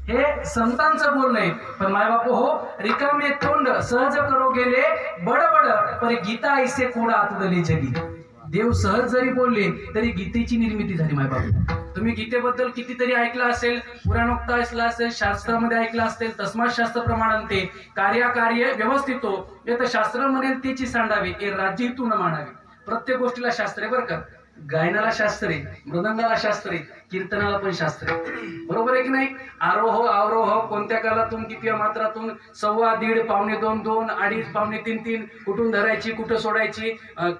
हे संतांचं बोलणं आहे. पण माय बाप हो, रिकामे तोंड सहज करो गेले बडबड, पर गीता ऐसे कोडा आतुडले जगी. देव सहज जरी बोलले तरी गीतेची निर्मिती झाली माय बाप. तुम्ही गीतेबद्दल कितीतरी ऐकलं असेल, पुराणोक्त ऐकलं असेल, शास्त्रामध्ये ऐकलं असेल. तस्मात शास्त्र प्रमाणांते कार्य व्यवस्थित हो, येतं शास्त्र म्हणेल त्याची सांडावी, हे राज्य इथून मानावे. प्रत्येक गोष्टीला शास्त्र आहे बरं का. गायनाला शास्त्र आहे, मृदंगाला शास्त्र आहे, कीर्तनाला पण शास्त्र आहे. बरोबर आहे की नाही? आरोह अवरोह कोणत्या कालातून किती मात्रातून, 1.25 1.5 पावणे 2 2 2.5 पावणे 3 3 कुठून धरायची कुठं सोडायची,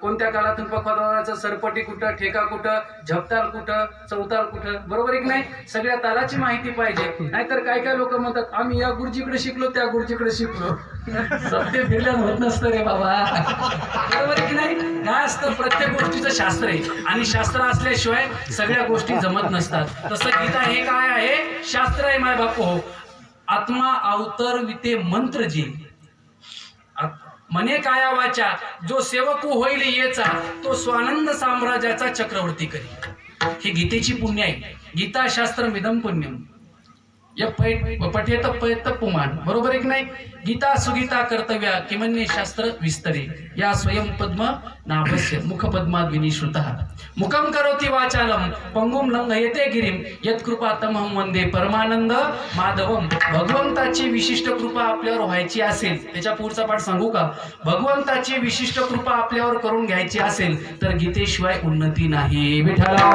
कोणत्या कालातून पखवादाचं, सरपटी कुठं, ठेका कुठं, झपताल कुठं, चौताल कुठं. बरोबर आहे की नाही? सगळ्या तालाची माहिती पाहिजे. नाहीतर काय काय लोक म्हणतात आम्ही या गुरुजीकडे शिकलो त्या गुरुजीकडे शिकलो. सत्य फिरल्यान होत नसतं रे बाबा. बरोबर आहे की नाही? काय असतं, प्रत्येक गोष्टीचं शास्त्र आहे आणि शास्त्र असल्याशिवाय सगळ्या गोष्टी जमत नसतात. तसं गीता हे काय आहे? शास्त्र आहे माय बाप हो. आत्मा अवतर विते मंत्र जी, म्हणे काया वाचा, जो सेवक होईल येचा, तो स्वानंद साम्राज्याचा चक्रवर्ती करी. ही गीतेची पुण्य आहे. गीता शास्त्र मिदम पुण्यम पठेत पयत पुमान. बरोबर आहे की नाही? गीता सुगीता कर्तव्या किमन्ये शास्त्र विस्तरे, या स्वयं पद्म नाभस्य मुख पद्माद विनिश्रुतः. मुखम करोति वाचालम पंगुम लंघयते गिरिम, यत्कृपा तमहं वंदे परमानंद माधवम. भगवंताची विशिष्ट कृपा आपल्यावर व्हायची असेल, त्याच्या पुढचा पाठ सांगू का? भगवंताची विशिष्ट कृपा आपल्यावर करून घ्यायची असेल तर गीतेशिवाय उन्नती नाही. विठ्ठला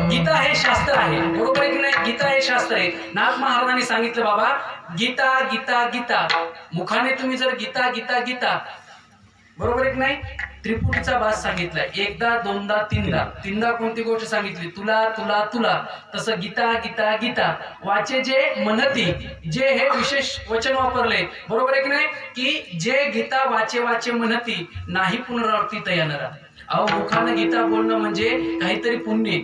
गीता हे शास्त्र आहे. बरोबर आहे की नाही? गीता हे शास्त्र आहे. नाथ महाराजांनी सांगितलं बाबा, गीता गीता गीता. मुखाने तुम्ही जर गीता गीता गीता, बरोबर आहे की नाही? त्रिपुटीचा भास सांगितलाय, एकदा दोनदा तीनदा. तीनदा कोणती गोष्ट सांगितली? तुला तुला तुला. तसं गीता गीता गीता. वाचे जे म्हणती, जे हे विशेष वचन वापरले. बरोबर आहे की नाही? की जे गीता वाचे वाचे म्हणती, नाही पुनरावृत्ती तयानरा. अहो, मुखानं गीता बोलणं म्हणजे काहीतरी पुण्य.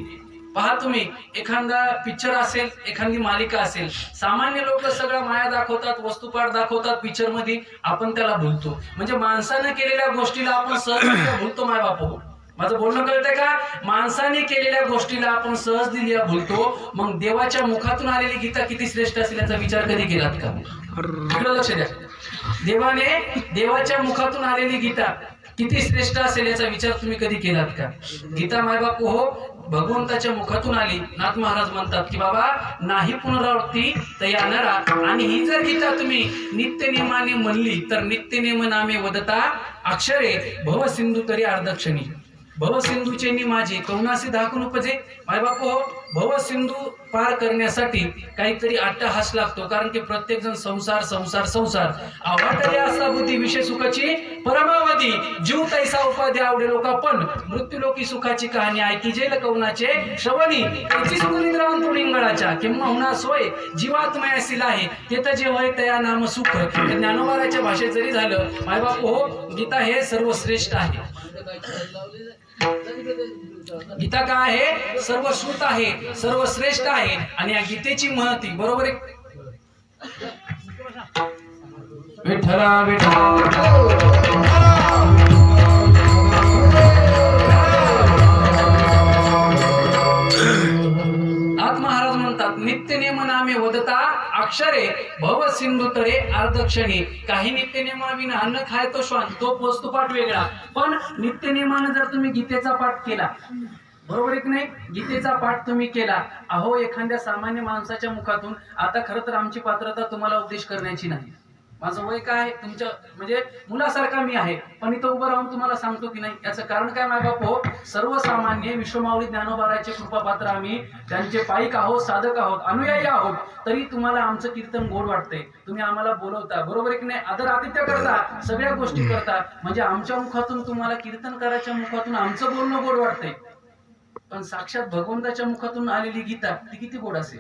पहा तुम्ही, एखादा पिक्चर असेल, एखादी मालिका असेल, सामान्य लोक सगळं माया दाखवतात, वस्तुपाठ दाखवतात पिक्चर मध्ये, आपण त्याला भुलतो. म्हणजे माणसाने केलेल्या गोष्टीला आपण सहज भुलतो. माय बाप हो, माझं बोलणं कळतंय का? माणसाने केलेल्या गोष्टीला आपण सहज दिल्या भुलतो. मग देवाच्या मुखातून आलेली गीता किती श्रेष्ठ असेल याचा विचार कधी केलात का? इकडं लक्ष द्या. देवाच्या मुखातून आलेली गीता किती श्रेष्ठ असेल याचा विचार तुम्ही कधी केलात का? गीता मायबापू हो, भगवंताच्या मुखातून आली. नाथ महाराज म्हणतात की बाबा, नाही पुनरावृत्ती तयानरा. आणि ही जर गीता तुम्ही नित्यनेमाने म्हणली तर नित्यनेम नामे वदता अक्षरे भवसिंधू तरी अर्धक्षणी. भवसिंधूचे नि माझे कौनासी दाखवून उपजे. मायबापू हो, भवसिंधू पार करण्यासाठी काहीतरी अट्टहास लागतो. कारण की प्रत्येक जण संसार संसार संसार. आवाटले असा बुद्धी विषय सुखाची परमावधी, जीव तैसा उपाधी आवडे लोका, पण मृत्यू लोकी सुखाची कहाणी ऐकी जेल कौनाचे श्रवणी. त्याची सुख निद्रावंतू लिंगळाच्या किंवा होणार सोय जीवात्मयासील आहे, ते तर जे होय तया नाम सुख. ज्ञानोबाराच्या भाषेत जरी झालं, मायबापू हो, गीता हे सर्वश्रेष्ठ आहे. गीता काय आहे? सर्वश्रुत आहे, सर्वश्रेष्ठ आहे. आणि या गीतेची महती, बरोबर आहे? विठ्ठला विठ्ठला. नाथ महाराज म्हणतात, नित्यनेम नामे वदता अक्षरे भव सिंधू तरे अर्धक्षणी. काही नित्यनेमाविना अन्न खाय तो श्वान, तो वस्तुपाठ वेगळा. पण नित्यनेमानं जर तुम्ही गीतेचा पाठ केला, बरोबर आहे की नाही? गीतेचा पाठ तुम्ही केला, अहो एखाद्या सामान्य माणसाच्या मुखातून. आता खरं तर आमची पात्रता तुम्हाला उपदेश करण्याची नाही. माझं वय काय, तुमच्या म्हणजे मुलासारखा मी आहे, पण इथं उभं राहून तुम्हाला सांगतो की नाही, याचं कारण काय मायबाप हो? सर्वसामान्य विश्वमाऊली ज्ञानोबाराचे कृपापात्र आम्ही, त्यांचे पाईक आहोत, साधक आहोत, अनुयायी आहोत. तरी तुम्हाला आमचं कीर्तन गोड वाटतंय, तुम्ही आम्हाला बोलवता, बरोबर आहे की नाही? आदर आतिथ्य करता, सगळ्या गोष्टी करता. म्हणजे आमच्या मुखातून तुम्हाला कीर्तनकाराच्या मुखातून आमचं बोलणं गोड वाटतंय. पण साक्षात भगवंताच्या मुखातून आलेली गीता ती किती गोड असेल?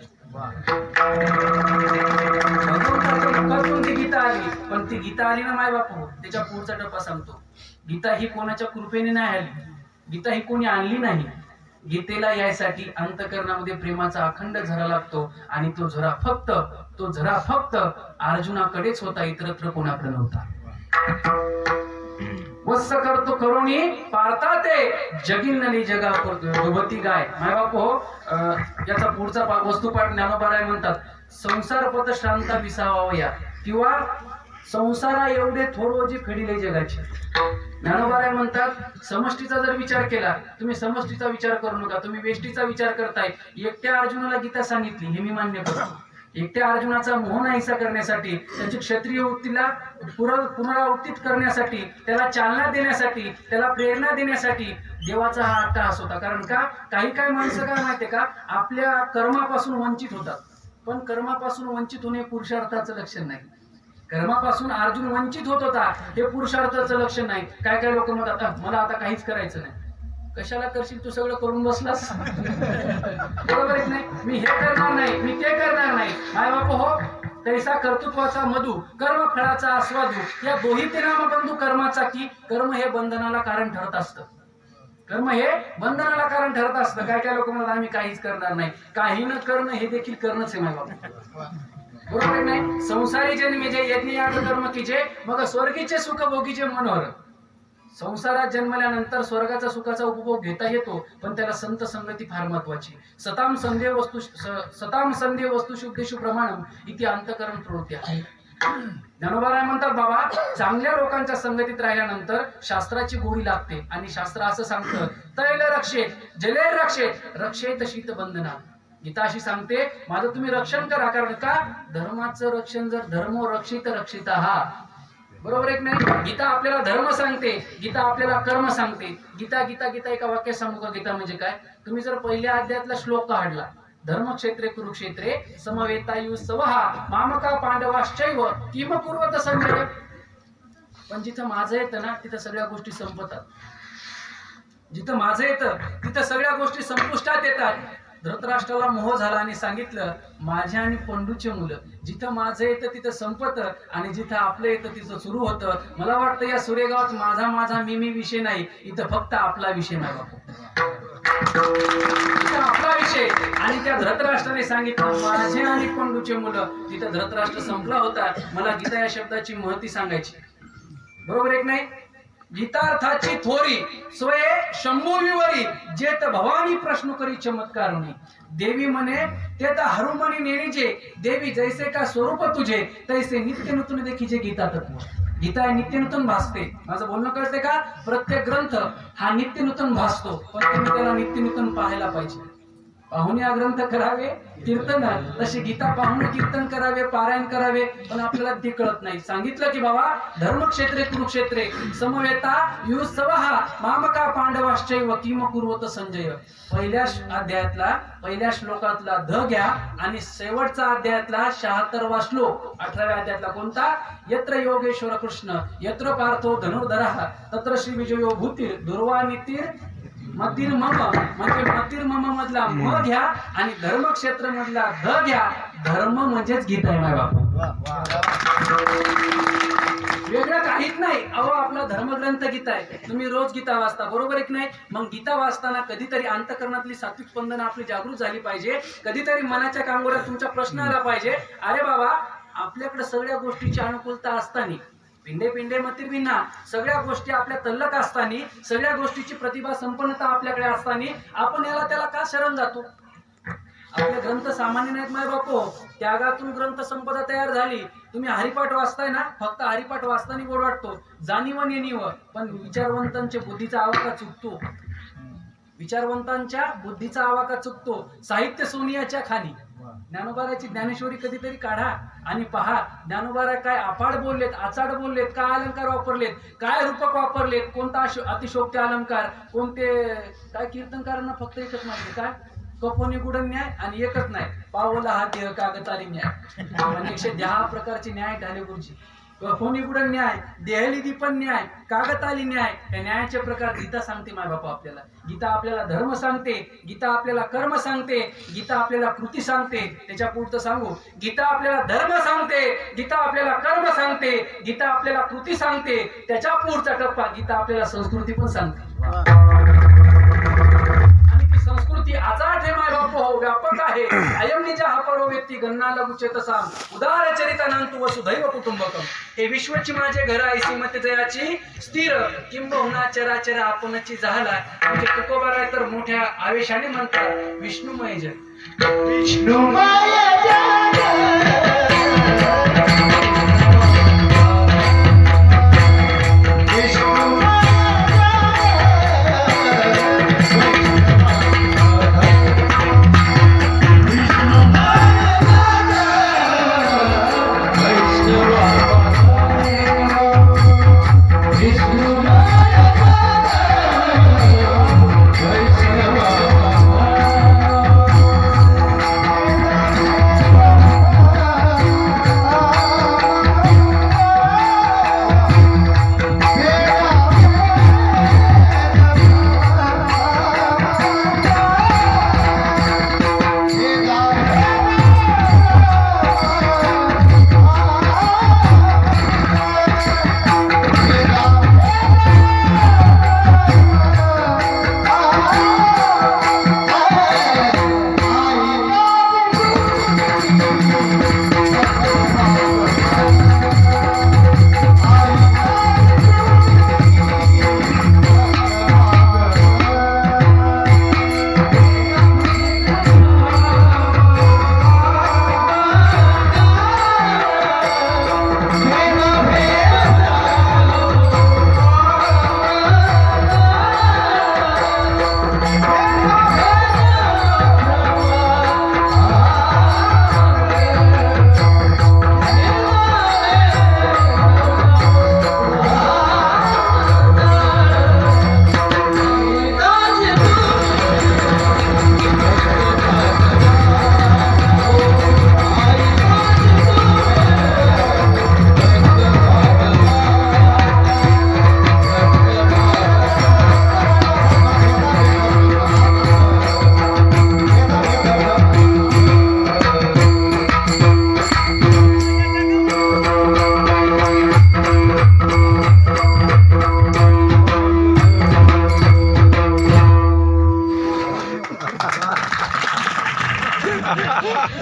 भगवंताच्या मुखातून ती गीता आली, पण ती गीता आली ना माय बापू, त्याच्या पुढचा टप्पा सांगतो. गीता ही कोणाच्या कृपेने नाही आली, गीता ही कोणी आणली नाही. गीतेला यायसाठी अंतकरणामध्ये प्रेमाचा अखंड झरा लागतो. आणि तो झरा फक्त अर्जुनाकडेच होता, इतरत्र कोणाकडे नव्हता. वत्स करतो करुणी पारता ते जगिन्नली जगा दुभती गाय. माय बाप हो, याचा पुढचा वस्तुपाठ ज्ञानोबाराय म्हणतात, संसार पत शांता विसावया, किंवा संसारा एवढे थोरोजी खडिले जगाची. ज्ञानोबाराय म्हणतात, समष्टीचा जर विचार केला, तुम्ही समष्टीचा विचार करू नका, तुम्ही वेष्टीचा विचार करताय. एकट्या अर्जुनाला गीता सांगितली, हे मी मान्य करतो. एकट्या अर्जुनाचा मोह नाहीसा करण्यासाठी, त्याची क्षत्रिय वृत्तीला पुनरावृत्तीत करण्यासाठी, त्याला चालना देण्यासाठी, त्याला प्रेरणा देण्यासाठी देवाचा हा अट्टहास होता. कारण का, काही माणसं काय माहितीये का, आपल्या कर्मापासून वंचित होतात. पण कर्मापासून वंचित होणे पुरुषार्थाचं लक्षण नाही. कर्मापासून अर्जुन वंचित होत होता, हे पुरुषार्थाचं लक्षण नाही. काय लोक म्हणतात, मला आता काहीच करायचं नाही. कशाला करशील, तू सगळं करून बसलास. बरोबर आहे नाही, मी हे करणार नाही, मी ते करणार नाही. माय बाप हो, तैसा कर्तृत्वाचा मधु कर्म फळाचा आस्वादू, या दोही ते नाम बंधू कर्माचा की. कर्म हे बंधनाला कारण ठरत असतं. कर्म हे बंधनाला कारण ठरत असतं. काय लोक म्हणतात, आम्ही काहीच करणार नाही. काही न करणं हे देखील करणंच आहे माय बाप. बरोबर नाही, संसारी जन्मे जे यज्ञ याग कर्म कीजे, मग स्वर्गीचे सुख भोगीचे मनोहर. संसारात जन्मल्यानंतर स्वर्गाचा सुखाचा उपभोग घेता येतो, पण त्याला संत संगती फार महत्वाची. सताम संदेह वस्तू शुद्धेशु प्रमाणम इति अंतकरण प्रवृत्ती आहे. ज्ञानोबाराय म्हणतात, बाबा चांगल्या लोकांच्या संगतीत राहिल्यानंतर शास्त्राची गोडी लागते. आणि शास्त्र असं सांगतं, तैल रक्षेत जले रक्षेत शीत बंधना. गीता अशी सांगते, माझं तुम्ही रक्षण करा. कारण का, धर्माचं रक्षण जर धर्मो रक्षित हा. बरोबर एक नाही, गीता आपल्याला धर्म सांगते, गीता आपल्याला कर्म सांगते. गीता एका वाक्यात सांगू का, गीता म्हणजे काय. तुम्ही जर पहिल्या अध्यायातला श्लोक काढला, धर्मक्षेत्रे कुरुक्षेत्रे समवेतायुस्तवहा मामका पांडवाश्चैव किम कुर्वत संजय. पण जिथं माझं येतं ना, तिथं सगळ्या गोष्टी संपतात. जिथं माझं येतं तिथं सगळ्या गोष्टी संपुष्टात येतात. धृतराष्ट्राला मोह झाला आणि सांगितलं, माझ्या आणि पंडूचे मुलं. जिथं माझं येतं तिथं संपत, आणि जिथं आपलं येतं तिथं सुरू होतं. मला वाटतं या सुरेगावात माझा मी विषय नाही, इथं फक्त आपला विषय नाही बापू. इथं आपला विषय. आणि त्या धृतराष्ट्राने सांगितलं, माझे आणि पंडूचे मुलं. तिथं धृतराष्ट्र संपला होता. मला गीता या शब्दाची महती सांगायची. बरोबर एक नाही, गीतार्थाची थोरी स्वये शंभू विवरी, जेत भवानी प्रश्न करी चमत्कार नाही. देवी म्हणे, ते तर हरुमनी नेणीजे, देवी जैसे का स्वरूप तुझे, तैसे नित्य नूतन देखीचे गीता तत्व. गीता हे नित्य नूतन भासते. माझं बोलणं कळते का, प्रत्येक ग्रंथ हा नित्य नूतन भासतो, पण तुम्ही त्याला नित्य नूतन पाहायला पाहिजे. पाहुणे हा ग्रंथ करावे कीर्तन, तशी गीता पाहुणे कीर्तन करावे, पारायण करावे, पण आपल्याला ते कळत नाही. सांगितलं की बाबा, धर्मक्षेत्रे कुरुक्षेत्रे समवेता युस्तवहा मामका पांडवाश्चैव किम कुर्वत संजय. पहिल्या अध्यायातला पहिल्या श्लोकातला ध घ्या, आणि शेवटचा अध्यायातला 76वा श्लोक 18व्या अध्यायातला कोणता, यत्र योगेश्वर कृष्ण यत्र पार्थो धनुर्धरः तत्र श्री विजयो भूतीर दुर्वानितीर मतीर मम. म्हणजे मतीर मम मधला म घ्या, आणि धर्मक्षेत्र मधला ध घ्या. धर्म म्हणजेच गीता आहे माय बापू, वेगळं काहीच नाही. अहो, आपला धर्मग्रंथ गीता आहे. तुम्ही रोज गीता वाचता, बरोबर एक नाही. मग गीता वाचताना कधीतरी अंतःकरणातली सात्विक स्पंदन आपली जागृत झाली पाहिजे. कधीतरी मनाच्या कांगोऱ्यात तुमचा प्रश्न आला पाहिजे, अरे बाबा, आपल्याकडे सगळ्या गोष्टीची अनुकूलता असताना, पिंडे मतीर भिन्ना, सगळ्या गोष्टी आपल्या तल्लक असताना, सगळ्या गोष्टीची प्रतिभा संपन्नता आपल्याकडे असताना, आपण याला त्याला का शरण जातो. आपले ग्रंथ सामान्य नाहीत माय बापो. त्यागातून ग्रंथ संपदा तयार झाली. तुम्ही हरिपाठ वाचताय ना, फक्त हरिपाठ वाचताना गोड वाटतो, जाणीव नेणीव, पण विचारवंतांच्या बुद्धीचा आवाका चुकतो. विचारवंतांच्या बुद्धीचा आवाका चुकतो. साहित्य सोनियाच्या खाली. ज्ञानोबाराची ज्ञानेश्वरी कधीतरी काढा आणि पहा. ज्ञानोबारा काय अफाट बोललेत, आचाड बोललेत, काय अलंकार वापरलेत, काय रूपक वापरलेत, कोणता अतिशोक्ती अलंकार, कोणते काय. कीर्तनकारांना फक्त एकच माहिती, काय कपोनी गुडन न्याय, आणि एकच नाही, पावला हा देह कागताली न्याय. 110 प्रकारचे न्याय ढाले गुरुजी. कपोनी गुडन न्याय, देहली दीपन न्याय, कागताली न्याय. या न्यायाचे प्रकार गीता सांगते माय बापा आपल्याला. गीता आपल्याला धर्म सांगते, गीता आपल्याला कर्म सांगते, गीता आपल्याला कृती सांगते. त्याच्या पुढचं सांगू, गीता आपल्याला धर्म सांगते, गीता आपल्याला कर्म सांगते, गीता आपल्याला कृती सांगते. त्याच्या पुढचा टप्पा, गीता आपल्याला संस्कृती पण सांगते. संस्कृती आचाट हे माय बाप हो, व्यापक आहे. अयम निजा हा परो व्यक्ती गन्ना लघुचेतसाम उदार चरितानंतु वसुधैव कुटुंबकम. हे विश्वची माझे घर ऐसी मत जयाची स्थिर किंबहुना चराचर आपणची झाला. म्हणजे तुकोबाराय तर मोठ्या आवेशाने म्हणतात विष्णुमय जन. विष्णुमय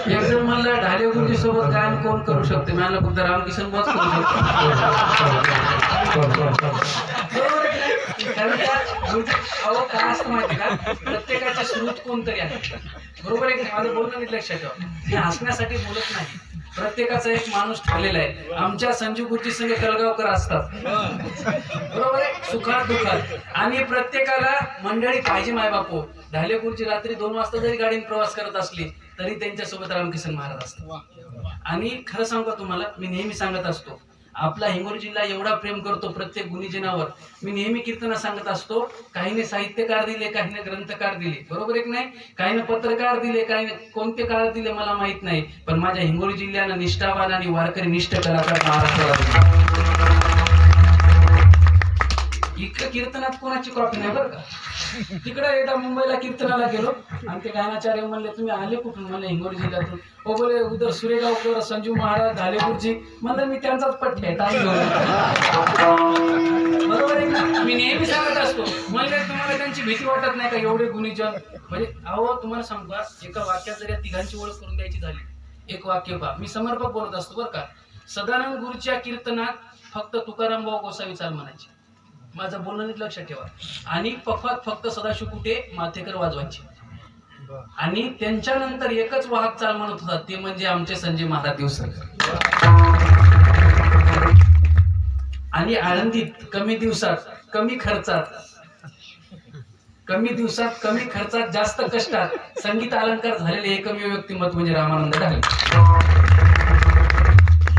एकदम मला ढाले गुरुजी सोबत गायन कोण करू शकते. मला फक्त रामकिशन बॉस करू शकतो. कारण का अहो काय असतं माहिती का, प्रत्येकाचा स्रोत कोणतरी आहे. बरोबर आहे की माझं बोलणं नीट लक्षात ठेवा. मी हसण्यासाठी बोलत नाही. प्रत्येकाचा एक माणूस ठरलेला आहे. आमच्या संजीव गुरुजी संघ कलगावकर असतात. बरोबर आहे, सुखात दुखात. आणि प्रत्येकाला मंडळी पाहिजे. माय बापू ढाले गुरुजी रात्री 2 वाजता जरी गाडीने प्रवास करत असली तरी त्यांच्यासोबत रामकिशन महाराज असतात. आणि खरं सांगू का तुम्हाला, मी नेहमी सांगत असतो आपला हिंगोली जिल्हा एवढा प्रेम करतो प्रत्येक गुणीजनावर. मी नेहमी कीर्तना सांगत असतो, काहीने साहित्यकार दिले, काहीने ग्रंथकार दिले. बरोबर आहे की नाही? काहीने पत्रकार दिले, काहीने कोणते काळ दिले मला माहित नाही. पण माझ्या हिंगोली जिल्ह्यानं निष्ठावान आणि वारकरी निष्ठ कलाकार महाराष्ट्राला दिले. इकडे कीर्तनात कोणाची कॉपी नाही बरं का. तिकडे एकदा मुंबईला कीर्तनाला गेलो आणि ते गायनाचार्य म्हणले तुम्ही आले कुठून? म्हणले हिंगोली जिल्ह्यातून. हो बोले उदर सुरेगावकर संजीव महाराज ढाले गुरुजी. म्हणलं मी त्यांचाच पठ्य आहे. बरोबर आहे ना? मी नेहमी सांगत असतो. म्हणले तुम्हाला त्यांची भीती वाटत नाही का एवढे गुणीजन? म्हणजे अहो तुम्हाला सांगू का, एका वाक्यात जर या तिघांची ओळख करून द्यायची झाली, एक वाक्य पहा. मी समर्पक बोलत असतो बरं का. सदानंद गुरुच्या कीर्तनात फक्त तुकाराम भाऊ गोसावी चाल म्हणायचे. माझं बोलणं नीट लक्षात ठेवा. आणि पफात फक्त सदाशिव कुटे माथेकर वाजवायचे. आणि त्यांच्यानंतर एकच वाहक चाल म्हणत होता, ते म्हणजे आमचे संजय महाराज दिवसरकर. आणि आळंदीत कमी दिवसात कमी खर्चात जास्त कष्टात संगीत अलंकार झालेले एकमेव व्यक्तिमत्व म्हणजे रामानंद ढाले.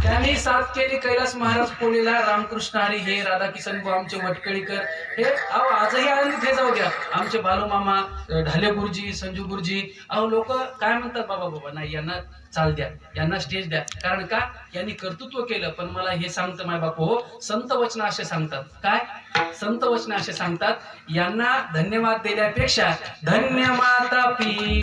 त्यांनी साथ केली कैलास महाराज पोळीला, रामकृष्ण हरी हे, राधाकिशन भाऊ आमचे वटकळीकर हे. अहो आजही आनंदीत हे जाऊ द्या. आमचे बालूमामा ढाले गुरुजी, संजू गुरुजी. अहो लोक काय म्हणतात, बाबा नाही यांना चाल द्या, यांना स्टेज द्या. कारण का यांनी कर्तृत्व केलं. पण मला हे सांगतं माय बापू हो, संत वचन असे सांगतात. काय संत वचन असे सांगतात, यांना धन्यवाद देण्यापेक्षा धन्य माता पी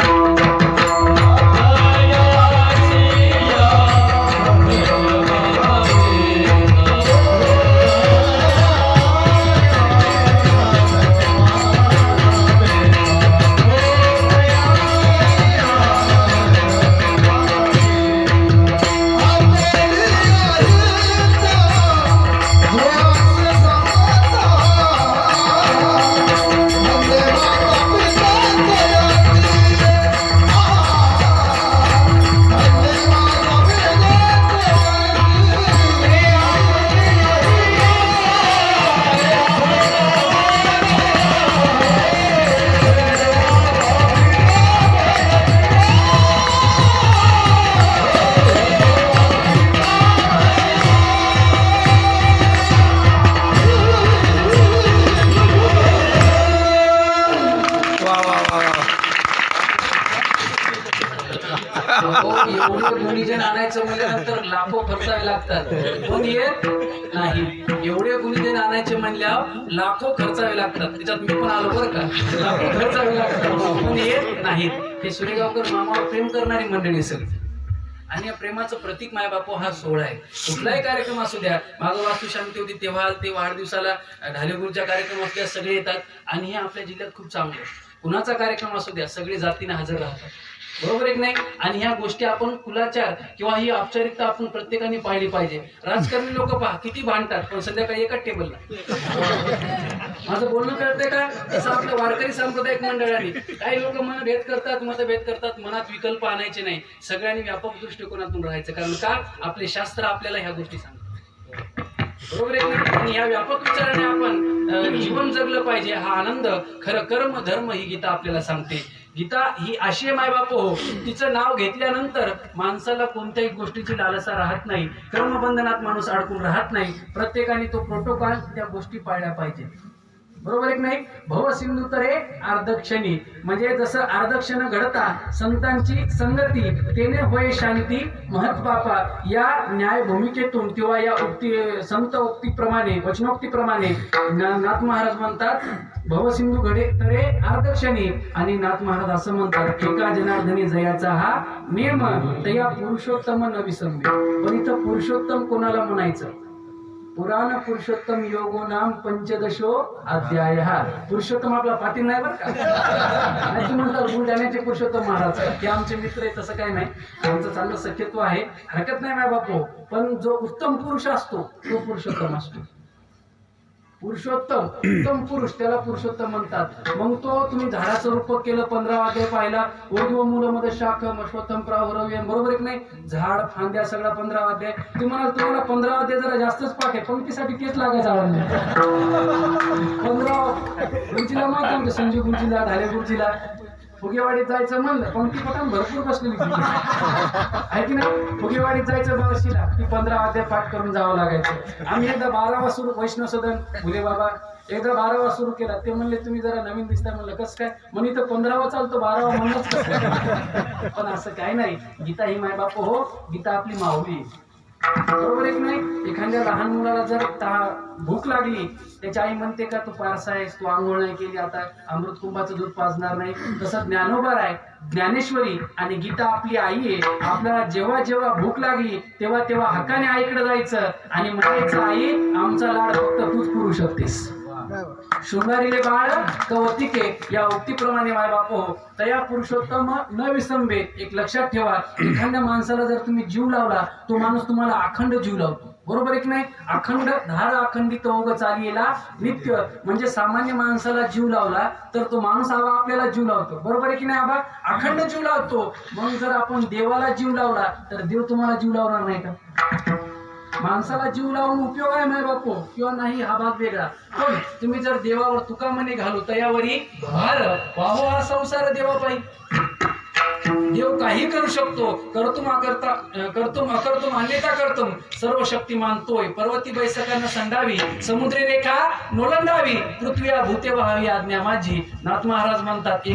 एवढे गुणीजन आणायचं म्हणल्यानंतर लाखो खर्चावे लागतात, पण येत नाही. एवढे गुणीजन आणायचे म्हणल्यावर लाखो खर्चावे लागतात. त्याच्यात मी पण आलो बरं का. लाखो खर्चावे लागतात पण येत नाहीत. हे सुरेगावकर मामावर प्रेम करणारी मंडळी सगळी, आणि या प्रेमाचं प्रतीक मायबापू हा सोहळा आहे. कुठलाही कार्यक्रम असू द्या, मागं वास्तुशांती होती तेव्हा ते वाढदिवसाला ढालेगुरुच्या कार्यक्रम असू द्या, सगळे येतात. आणि हे आपल्या जिल्ह्यात खूप चांगलं आहे. कुणाचा कार्यक्रम असू द्या, सगळे जातीने हजर राहतात, बरोबर एक नाही. आणि ह्या गोष्टी आपण कुलाचार किंवा ही औपचारिकता आपण प्रत्येकाने पाहिली पाहिजे. राजकारणी लोक पहा किती भांडतात, पण संध्याकाळी एकाच टेबलला. माझं बोलणं कळतंय का? तसं आपलं वारकरी सांप्रदायिक मंडळाने काही लोक मतभेद करतात, मनात विकल्प आणायचे नाही. सगळ्यांनी व्यापक दृष्टिकोनातून राहायचं. कारण का? आपले शास्त्र आपल्याला ह्या गोष्टी सांगतात, बरोबर आहे. आणि या व्यापक विचाराने आपण जीवन जगलं पाहिजे. हा आनंद खरं कर्म धर्म ही गीता आपल्याला सांगते. गीता ही अशी मायबाप हो, तिचं नाव घेतल्यानंतर माणसाला कोणत्याही गोष्टीची लालसा राहत नाही, कर्मबंधनात माणूस अडकून राहत नाही. प्रत्येकाने तो प्रोटोकॉल त्या गोष्टी पाळल्या पाहिजे, बरोबर एक नाही. भव सिंधू तरे अर्धक्षणी, म्हणजे जसं अर्धक्षण घडता संतांची संगती, तेने होय शांती महत्पापा. या न्याय भूमिकेतून किंवा या उक्ती संत उक्तीप्रमाणे वचनोक्तीप्रमाणे नाथ महाराज म्हणतात भवसिंधू घडे तरे अर्धक्षणी. आणि नाथ महाराज असं म्हणतात एका जनार्दनी जयाचा हा नियम, तया पुरुषोत्तम न विसंबे. पण इथं पुरुषोत्तम कोणाला म्हणायचं? पुराण पुरुषोत्तम योगो नाम पंचदशो अध्याय. हा पुरुषोत्तम आपला पाटील नाही बरं का. नाही तुम्ही म्हणतात बुलढाण्याचे पुरुषोत्तम महाराज, ते आमचे मित्र आहे, तसं काही नाही. आमचं चांगलं सख्यत्व आहे, हरकत नाही माय बापू. पण जो उत्तम पुरुष असतो तो पुरुषोत्तम असतो. पुरुषोत्तम उत्तम पुरुष त्याला पुरुषोत्तम म्हणतात. मग तो तुम्ही झाडाचं रूपक केलं, 15 अध्याय पाहिला, ऊर्ध्व मूलमध्ये शाखम अश्वत्थम प्राहुरव्यम, बरोबर एक नाही. झाड फांद्या सगळा 15 अध्याय. तुम्हाला 15 अध्याय जरा जास्तच पाठ आहे, पंक्तीसाठी तेच लागायचं आवड नाही. 15 गुरुजीला माहिती संजीव गुरुजीला, ढाले गुरुजीला फुगेवाडीत जायचं म्हणलं, पंक्ती पठाण भरपूर बसलेली आहे की नाही. फुगेवाडीत जायचं बारशीला की 15 अध्याय पाठ करून जावं लागायचं. आम्ही एकदा 12वा सुरू वैष्णव सदन फुले बाबा एकदा 12वा सुरू केला. ते म्हणले तुम्ही जरा नवीन दिसताय. म्हणलं कसं काय? म्हणे तर 15वा चालतो 12वा म्हणूनच कसं काय? पण असं काही नाही. गीता ही मायबाप हो, गीता आपली माऊली, बरोबर एक नाही. एखाद्या लहान मुलाला जर भूक लागली, त्याची आई म्हणते का तू पारसा आहेस, तू आंघोळ नाही केली, आता अमृत कुंभाचं दूध पाजणार नाही. तसं ज्ञानोबा आहे, ज्ञानेश्वरी आणि गीता आपली आई आहे. आपल्याला जेव्हा जेव्हा भूक लागली तेव्हा तेव्हा हक्काने आईकडे जायचं आणि म्हणायचं आई आमचा लाड फक्त तूच पुरू शकतेस. शृंगारीले बाळ कवतिके या उक्तीप्रमाणे माय बाप हो, तया पुरुषोत्तम न विसंबे. एक लक्षात ठेवा, एखाद्या माणसाला जर तुम्ही जीव लावला, तो माणूस तुम्हाला अखंड जीव लावतो, बरोबर एक नाही. अखंड धार अखंडित ओघ चालियेला नित्य, म्हणजे सामान्य माणसाला जीव लावला तर तो माणूस आबा आपल्याला जीव लावतो, बरोबर आहे की नाही. आबा अखंड जीव लावतो. मग जर आपण देवाला जीव लावला तर देव तुम्हाला जीव लावणार नाही का? माणसाला जीव लावून उपयोग आहे माय बापू किंवा नाही हा भाग वेगळा. पण तुम्ही जर देवावर तुका म्हणे घालू तयावरी भार वाहो हा संसार देवापायी. देव काही करू शकतो, करतुम अकर्तुम अन्यथा करतुम, सर्व शक्तिमान तोय. पर्वती बैसकांना संडावी, समुद्री रेखा नोलंडावी, पृथ्वी भूते व्हावी आज्ञा माझी. नाथ महाराज म्हणतात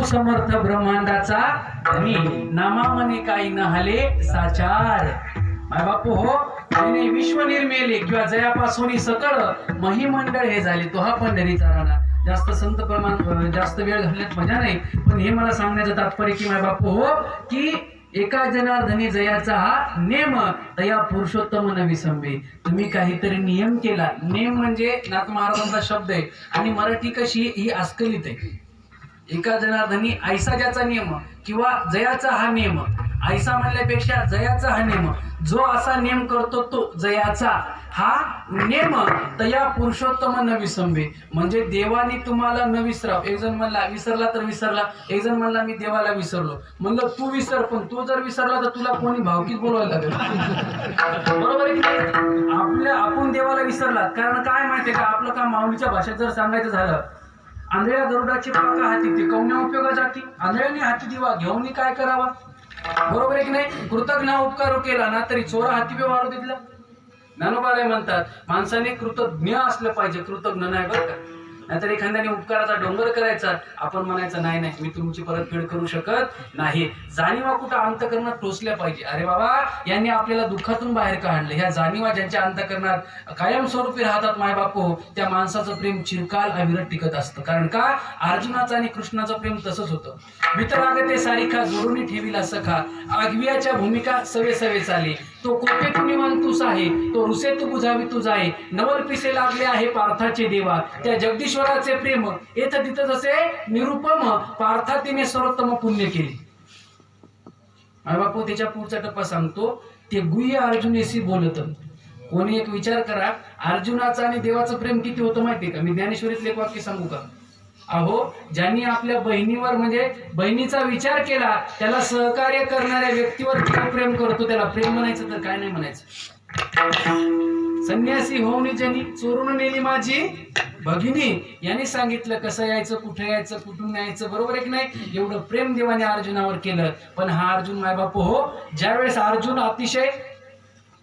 समर्थ ब्रह्मांडाचा धनी, नामामने काही न हले साचार. माय बापू हो, त्याने विश्व निर्मेले किंवा जयापासून सकळ महिमंडळ हे झाले, तो हा पंढरीचा राणा. जास्त संत प्रमाण जास्त वेळ घालण्यात मजा नाही, पण हे मला सांगण्याचं तात्पर्य की माय बापू हो, की एका जनार्दनी जयाचा हा नेम, तया पुरुषोत्तम न विसंबे. तुम्ही काहीतरी नियम केला. नेम म्हणजे नाथ महाराजांचा शब्द आहे आणि मराठी कशी ही अस्खलित आहे. एका जनार्दनी ऐसा ज्याचा नियम किंवा जयाचा हा नियम, ऐसा म्हणल्यापेक्षा जयाचा हा नियम, जो असा नेम करतो तो जयाचा हा नेम, तया पुरुषोत्तम न विसंबे. म्हणजे देवाने तुम्हाला न विसराव. एक जण म्हणला विसरला तर विसरला, एक जण म्हणला मी देवाला विसरलो. म्हणलं तू विसर, पण तू जर विसरला तर तुला कोणी भावकीत बोलवायला लागेल. बरोबर आहे की आपण देवाला विसरला. कारण काय माहितीये का, आपलं काम माऊलीच्या भाषेत जर सांगायचं झालं, आंधळ्या गरुडाची पाका हाती ती कवण्या उपयोगा जाती, आंधळ्याने हाती दिवा घेऊन काय करावा. बरोबर आहे की नाही. कृतज्ञ उपकार केला ना तरी चोरा हाती बी वाढू दिला. ज्ञानोबाराय म्हणतात माणसाने कृतज्ञ असलं पाहिजे, कृतज्ञ नाही बरं का. नाहीतर एखाद्याने उपकाराचा डोंगर करायचा, आपण म्हणायचं नाही नाही मी तुमची परतफेड करू शकत नाही. जाणीवा कुठं अंतकरणात टोचल्या पाहिजे. अरे बाबा, यांनी आपल्याला दुःखातून बाहेर काढलं. ह्या जाणीवा ज्यांच्या अंतकरणात कायमस्वरूपी राहतात माय बापू, त्या माणसाचं प्रेम चिरकाल अविरत टिकत असतं. कारण का, अर्जुनाचं आणि कृष्णाचं प्रेम तसंच होतं. मित्रागते सारिखा जोडून ठेवीला सखा, आगवियाच्या भूमिका सवे सवे चाले, तो कोपे तू निवांतूस आहे, तो रुसे तू बुझावी तू जाय, नवल पिसे लागले आहे पार्थाचे देवा, त्या जगदीश्वराचे प्रेम येथ तिथं जसे निरुपम, पार्था तिने सर्वोत्तम पुण्य केले. आणि बापू त्याच्या पुढचा टप्पा सांगतो, ते गुह्य अर्जुनेशी बोलत. कोणी एक विचार करा, अर्जुनाचं आणि देवाचं प्रेम किती होतं माहितीये का. मी ज्ञानेश्वरीतले एक वाक्य सांगू का. अहो, ज्यांनी आपल्या बहिणीवर म्हणजे बहिणीचा विचार केला, त्याला सहकार्य करणाऱ्या व्यक्तीवर किती प्रेम करतो, त्याला प्रेम म्हणायचं तर काय नाही म्हणायचं. संन्यासी होऊन ज्यांनी चोरून नेली माझी भगिनी, यांनी सांगितलं कसं यायचं, कुठे यायचं, कुठून यायचं. बरोबर आहे की नाही. एवढं प्रेम देवाने अर्जुनावर केलं. पण हा अर्जुन मायबापू हो, ज्यावेळेस अर्जुन अतिशय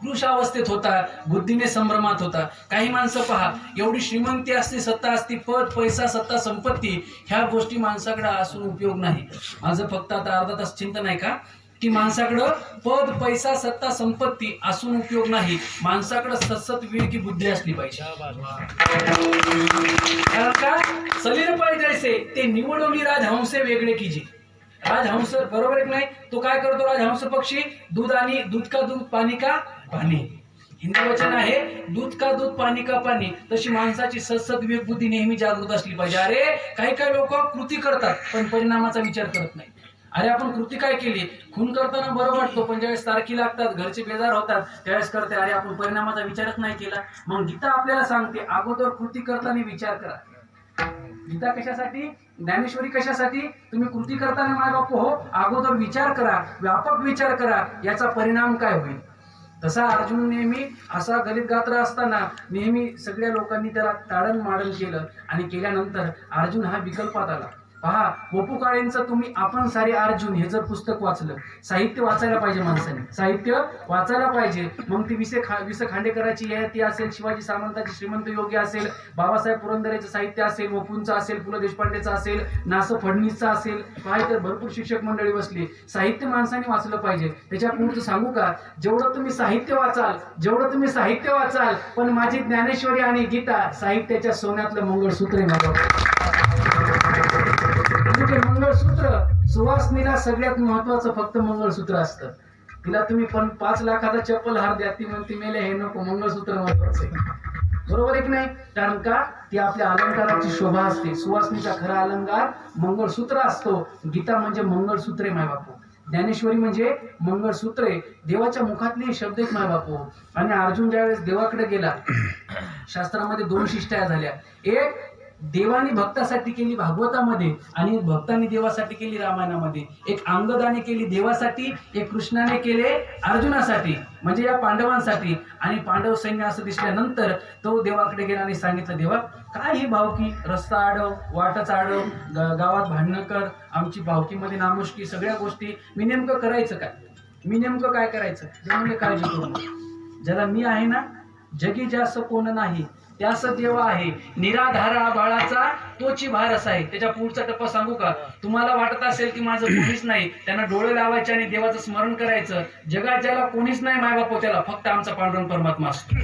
कृश अवस्थेत होता, बुद्धीने संभ्रमात होता. काही माणसं पहा, एवढी श्रीमंती असते, सत्ता असती, पद पैसा सत्ता संपत्ती, ह्या गोष्टी माणसाकडे असून उपयोग नाही. माझं फक्त आता अर्धा तास चिंतन आहे का, की माणसाकडं पद पैसा सत्ता संपत्ती असून उपयोग नाही. माणसाकडे सतसत विवेकी बुद्धी असली पाहिजे. कारण का, सलील पाहिजे ते निवडवली राजहंसे वेगळे कीजे. राजहंस बरोबर एक नाही, तो काय करतो राजहंस पक्षी, दूध आणि दूध का दूध पाणी का पाणी. हिंदी वचन आहे दूध का दूध पाणी का पाणी. तशी माणसाची सतसत विवेक बुद्धी नेहमी जागृत असली पाहिजे. अरे काही काही लोक कृती करतात पण परिणामाचा विचार करत नाही. अरे आपण कृती काय केली, खून करताना बरं वाटतो, पण ज्यावेळेस तारखी लागतात, घरचे बेजार होतात, त्यावेळेस करते अरे आपण परिणामाचा विचारच नाही केला. मग गीता आपल्याला सांगते अगोदर कृती करताना विचार करा. गीता कशासाठी, ज्ञानेश्वरी कशासाठी, तुम्ही कृती करताना माय बापू हो अगोदर विचार करा, व्यापक विचार करा, याचा परिणाम काय होईल. तसा अर्जुन नेहमी असा गलित गात्र असताना नेहमी सगळ्या लोकांनी त्याला ताडण माडण केलं आणि केल्यानंतर अर्जुन हा विकल्पात आला. पहा, वपू काळेंचं तुम्ही आपण सारे अर्जुन हे जर पुस्तक वाचलं, साहित्य वाचायला पाहिजे माणसाने, साहित्य वाचायला पाहिजे. मग ती विस खांडेकराची ययाती असेल, शिवाजी सामंताची श्रीमंत योगी असेल, बाबासाहेब पुरंदरेचं साहित्य असेल, वपूंचं असेल, पु ल देशपांडेचं असेल, नास फडणीसचं असेल, काय तर भरपूर शिक्षक मंडळी बसली. साहित्य माणसाने वाचलं पाहिजे. त्याच्या पुढचं सांगू का, जेवढं तुम्ही साहित्य वाचाल पण माझी ज्ञानेश्वरी आणि गीता साहित्याच्या सोन्यातलं मंगळसूत्र आहे. मंगळसूत्र सुवासनीला सगळ्यात महत्वाचं फक्त मंगळसूत्र असतं. तिला तुम्ही पण 5 लाखाचा चप्पल हार द्या, ती म्हणते मेले हे नको, मंगळसूत्र महत्वाचं आहे. बरोबर आहे की नाही. कारण का, ती आपल्या अलंकाराची शोभा असते. सुवासनीचा खरा अलंकार मंगळसूत्र असतो. गीता म्हणजे मंगळसूत्रे माय बापू, ज्ञानेश्वरी म्हणजे मंगळसूत्रे, देवाच्या मुखातले शब्द आहेत माय बापू. आणि अर्जुन ज्यावेळेस देवाकडे गेला, शास्त्रामध्ये 2 शिष्टाया झाल्या. एक देवाने भक्तासाठी केली भागवतामध्ये आणि भक्तांनी देवासाठी केली रामायणामध्ये. एक अंगदाने केली देवासाठी, एक कृष्णाने केले अर्जुनासाठी, म्हणजे या पांडवांसाठी. आणि पांडव सैन्य असं दिसल्यानंतर तो देवाकडे गेला आणि सांगितलं, देवा काय ही भावकी, रस्ता आडव, वाटच आडव, गावात भांडणं कर, आमची भावकीमध्ये नामुष्की, सगळ्या गोष्टी, मी नेमकं करायचं काय, मी नेमकं काय करायचं. त्यामुळे काळजी करू नका, ज्याला मी आहे ना, जगी जास्त कोण नाही, त्यास देव आहे, निराधार बाळाचा तोची भार असा आहे. त्याच्या पुढचा टप्पा सांगू का? तुम्हाला वाटत असेल की माझं कोणीच नाही, त्यांना डोळे लावायचे आणि देवाचं स्मरण करायचं. जगात ज्याला कोणीच नाही मायबाप त्याला फक्त आमचा पांडुरंग परमात्मा असतो.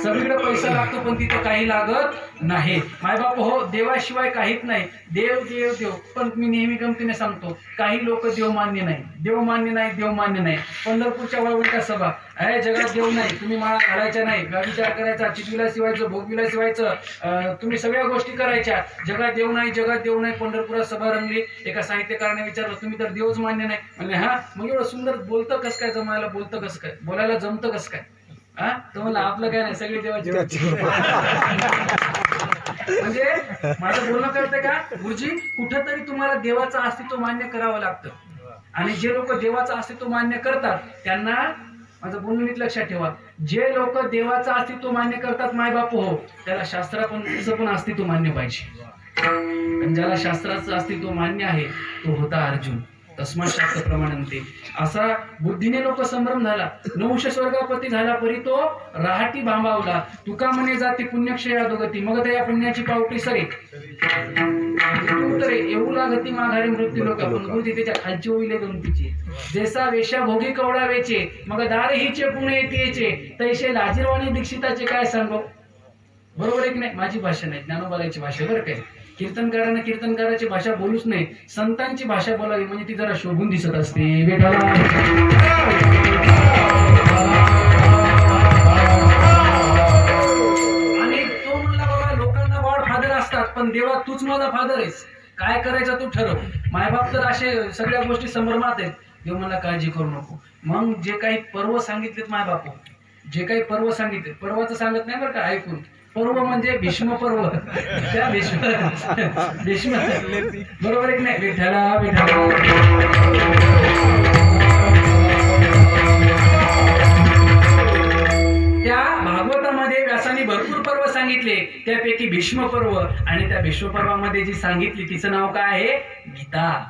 सगळीकडे पैसा लागतो पण तिथं काही लागत नाही. मायबाप हो, देवाशिवाय काहीच नाही. देव देव देव. पण मी नेहमी गमतीने सांगतो, काही लोक देव मान्य नाही, देव मान्य नाही, देव मान्य नाही. पंढरपूरच्या वळवंटा सभा आहे, जगात देव नाही, तुम्ही माळा घालायच्या नाही, विचार करायचा, चितवीला शिवायचं, भोगवीला शिवायचं, तुम्ही सगळ्या गोष्टी करायच्या. जगात देव नाही, जगात देव नाही. पंढरपुरात सभा रंगली. एका साहित्यकाराने विचारलं, तुम्ही तर देवच मान्य नाही. म्हणजे हा, मग एवढं सुंदर बोलतं कसं काय, जमायला बोलतं कसं काय, बोलायला जमतं कसं काय? हा, तर म्हणलं आपलं काय नाही, सगळे देवाचे. म्हणजे माझं बोलणं कळतंय का गुरुजी? कुठंतरी तुम्हाला देवाचं अस्तित्व मान्य करावं लागतं. आणि जे लोक देवाचं अस्तित्व मान्य करतात त्यांना, माझं बोलणं नीट लक्षात ठेवा, जे लोक देवाचं अस्तित्व मान्य करतात मायबाप हो, त्याला शास्त्राचं पण अस्तित्व मान्य पाहिजे. आणि ज्याला शास्त्राचं अस्तित्व मान्य आहे तो होता अर्जुन. तस्मात शास्त्र प्रमाणंते. असा बुद्धीने लोक संभ्रम झाला, नवश स्वर्गापती झाला परी तो राहाटी भांबावला. तुका म्हणे जाती पुण्यक्षय अधोगती, मग त्या पुण्याची पावटी सरे उत्तरे येऊ लागती माघारी मृत्यू लोक. पण गुरुजी त्याच्या खालची होईल गमतीची. जैसा वेशा भोगी कवडा वेचे, मग दार हिचे पुणे येते, तैसे लाजीरवाणी दीक्षिताचे काय सांगो. बरोबर आहे की नाही? माझी भाषा नाही, ज्ञानोबाची भाषा. बरं काय, कीर्तनकारांना कीर्तनकाराची भाषा बोलूच नाही, संतांची भाषा बोलावी, म्हणजे ती जरा शोभून दिसत असते. आणि तो म्हणला, बाबा लोकांना गॉड फादर असतात पण देवा तूच माझा फादर आहेस, काय करायचं तू ठरव. मायबाप तर असे सगळ्या गोष्टी संभ्रमात आहेत. देव मला काळजी करू नको. मग जे काही पर्व सांगितलेत मायबाप, जे काही पर्व सांगितले, पर्वाचं सांगत नाही बरं का, ऐकून. पर्व म्हणजे भीष्म पर्व. त्या भीष्म बरोबर आहे की नाही? विठ्ठला विठ्ठला. त्या भागवतामध्ये व्यासाने भरपूर पर्व सांगितले, त्यापैकी भीष्म पर्व. आणि त्या भीष्म पर्वामध्ये जी सांगितली तिचं नाव काय आहे? गीता.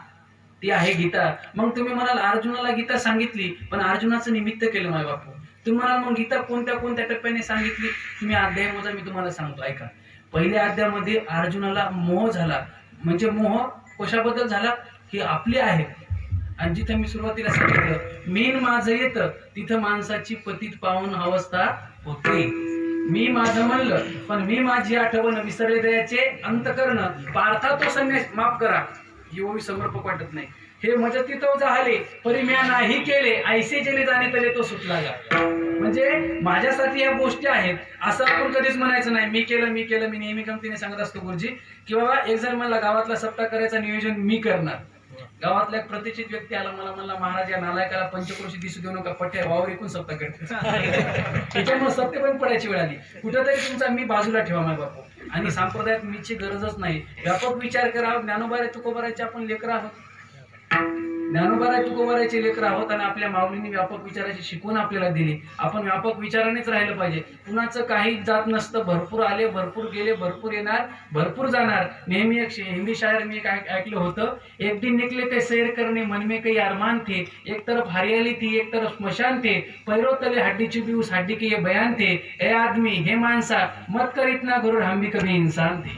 ती आहे गीता. मग तुम्ही म्हणाल अर्जुनाला गीता सांगितली, पण अर्जुनाचं निमित्त केलं माय बापू. तुम्ही म्हणाल मग गीता कोणत्या कोणत्या टप्प्याने सांगितली? तुम्ही अध्याय मोजा, मी तुम्हाला सांगतो, ऐका. पहिल्या अध्यायामध्ये अर्जुनाला मोह झाला. म्हणजे मोह कशाबद्दल झाला? की आपली आहे. आणि जिथं मी सुरुवातीला सांगितलं मीन माझं येतं, तिथं माणसाची पतित पावन अवस्था होते. मी माझं म्हणलं पण मी माझी आठवण विसरले दयाचे अंतकरण पार्था तो संन्यास. माफ करा, एवढी समर्पक वाटत नाही. हे मजती तो झाले परी म्या नाही केले, ऐसे जेणे जाणे तले तो सुटला. म्हणजे माझ्यासाठी या गोष्टी आहेत असं आपण कधीच म्हणायचं नाही. मी केलं मी केलं. मी नेहमी गमतीने सांगत असतो गुरुजी की बाबा एक जण मला गावातला सप्ताह करायचं नियोजन मी करणार. गावातला एक प्रतिष्ठित व्यक्ती आला, मला म्हणला महाराज या नालायकाला पंचक्रोशी दिसू देऊ नका, पट्ट्या वावर एकूण सप्ताह करते. त्याच्यामुळे सत्य पण पडायची वेळ आली. कुठेतरी तुमचा मी बाजूला ठेवा माझा बापू. आणि संप्रदायात मीची गरजच नाही. व्यापक विचार करा. ज्ञानोबा तुकोबारायचे आपण लेकर आहोत. ज्ञानोबा तुकोबारायचे लेकर आहोत आणि आपल्या माऊलींनी व्यापक विचाराची शिकवण आपल्याला दिली. आपण व्यापक विचारानेच राहिलं पाहिजे. कुणाचं काही जात नसतं. भरपूर आले, भरपूर गेले, भरपूर येणार, भरपूर जाणार. नेहमी एक हिंदी शायर मी ऐकलं होतं, एक दिन निकले ते सैर करणे मन में कई अरमान थे, एक तरफ हरियाली थी एक तरफ स्मशान थे, पैरों तले हड्डी चुभी उस हड्डी के ये बयान थे, हे आदमी हे माणसा मत कर इतना गुरूर, हम भी कभी इंसान थे.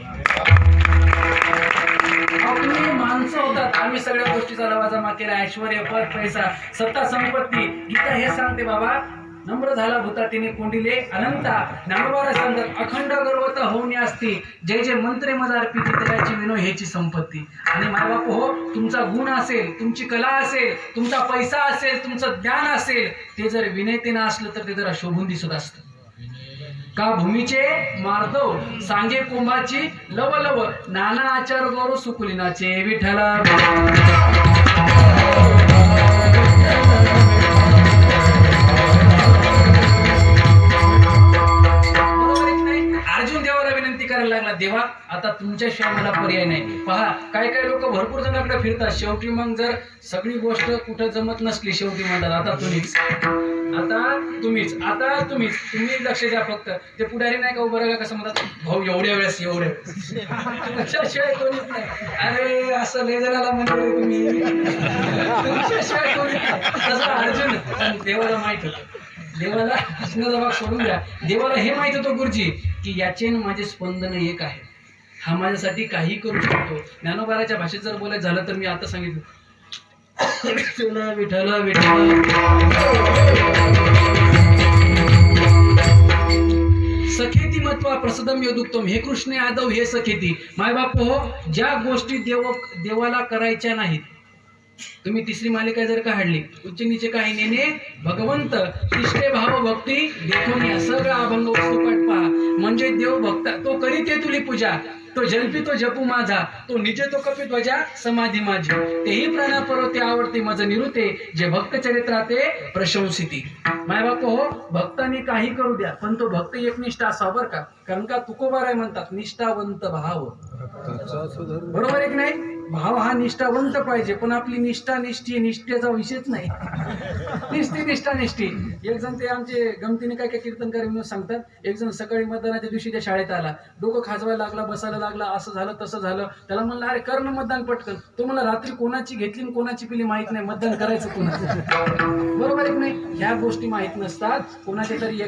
तुम्ही माणसं होतात. आम्ही सगळ्या गोष्टीचा लवाजमा केला, ऐश्वर्य पद पैसा सत्ता संपत्ती. गीता हे सांगते बाबा, नम्र झाला भूता तिने कोंडिले अनंता. ज्ञानोबा सांगतात अखंड गर्वता होऊन असती, जय जय मंत्रे मजा अर्पित त्याची विनो ह्याची संपत्ती. आणि मायबाप हो, तुमचा गुण असेल, तुमची कला असेल, तुमचा पैसा असेल, तुमचं ज्ञान असेल, ते जर विनयतेनं असलं तर ते जरा शोभून दिसत असतं. का भूमीचे मार्दव सांगे कुंभाची लव लव, नाना आचार गौरव सुकुलिनाचे विठ्ठला. अर्जुन देवाला विनंती करायला लागला, देवा आता तुमच्याशिवाय मला पर्याय नाही. पहा काय काय लोक भरपूर जणांकडे फिरतात, शेवटी मग जर सगळी गोष्ट कुठं जमत नसली शेवटी म्हणतात आता तुम्हीच, आता तुम्हीच, आता तुम्हीच. तुम्ही लक्ष द्या फक्त. ते पुढारी नाही का उभं राहिला कसं म्हणतात, भाऊ एवढ्या वेळेस एवढ्या तुमच्याशिवाय कोणीच नाही. अरे असं लय जणाला म्हणजे तुम्ही तुमच्याशिवाय कोणी. तसं अर्जुन देवाला माहित होतं. देवाला हसण्याचा भाग सोडून द्या. देवाला हे माहित होतं गुरुजी की याचे न माझे स्पंदन एक आहे. हा माझ्यासाठी काही करू शकतो. ज्ञानोबाराच्या भाषेत जर बोलायचं झालं तर मी आता सांगितलं विठ्ठल विठ्ठल. सखेती मत्वा प्रसदम यदुक्तम. हे कृष्ण यादव हे सखेती. माय बाप हो, ज्या गोष्टी देवाला करायच्या नाहीत. तुम्ही तिसरी मालिका जर का हाडली, उच्च नीचे काही नेने भगवंत तिष्ठे भाव भक्ती देखून या सगळं अभंग वस्तू पाठ पहा. म्हणजे देव भक्त तो करीते तुली पूजा, तो जल्पी तो जपू माझा, तो निजे तो कपी ध्वजा समाधी माझी, तेही प्राणा पर्वते आवडते मज निरुते, जे भक्त चरित्राते प्रशंसिती. माय बाप हो, भक्तांनी काही करू द्या पण तो भक्त एकनिष्ठ असावा बरं का. कारण का तुकोबाराय म्हणतात निष्ठावंत भाव. बरोबर आहे की नाही. भाव हा निष्ठावंत पाहिजे पण आपली निष्ठा निष्ठी निष्ठेचा विषयच नाही. निष्ठी निष्ठा निष्ठी. एक जण ते आमचे गमतीने काय काय कीर्तनकारी म्हणून सांगतात. एक जण सकाळी मतदानाच्या दिवशी त्या शाळेत आला, डोकं खाजवायला लागला, बसायला लागला, असं झालं तसं झालं. त्याला म्हणलं अरे कर ना मतदान पटकन. तो मला रात्री कोणाची घेतली आणि कोणाची पिली माहित नाही, मतदान करायचं कोणाचं. बरोबर आहे की नाही. ह्या गोष्टी माहित नसतात. कोणाच्या तरी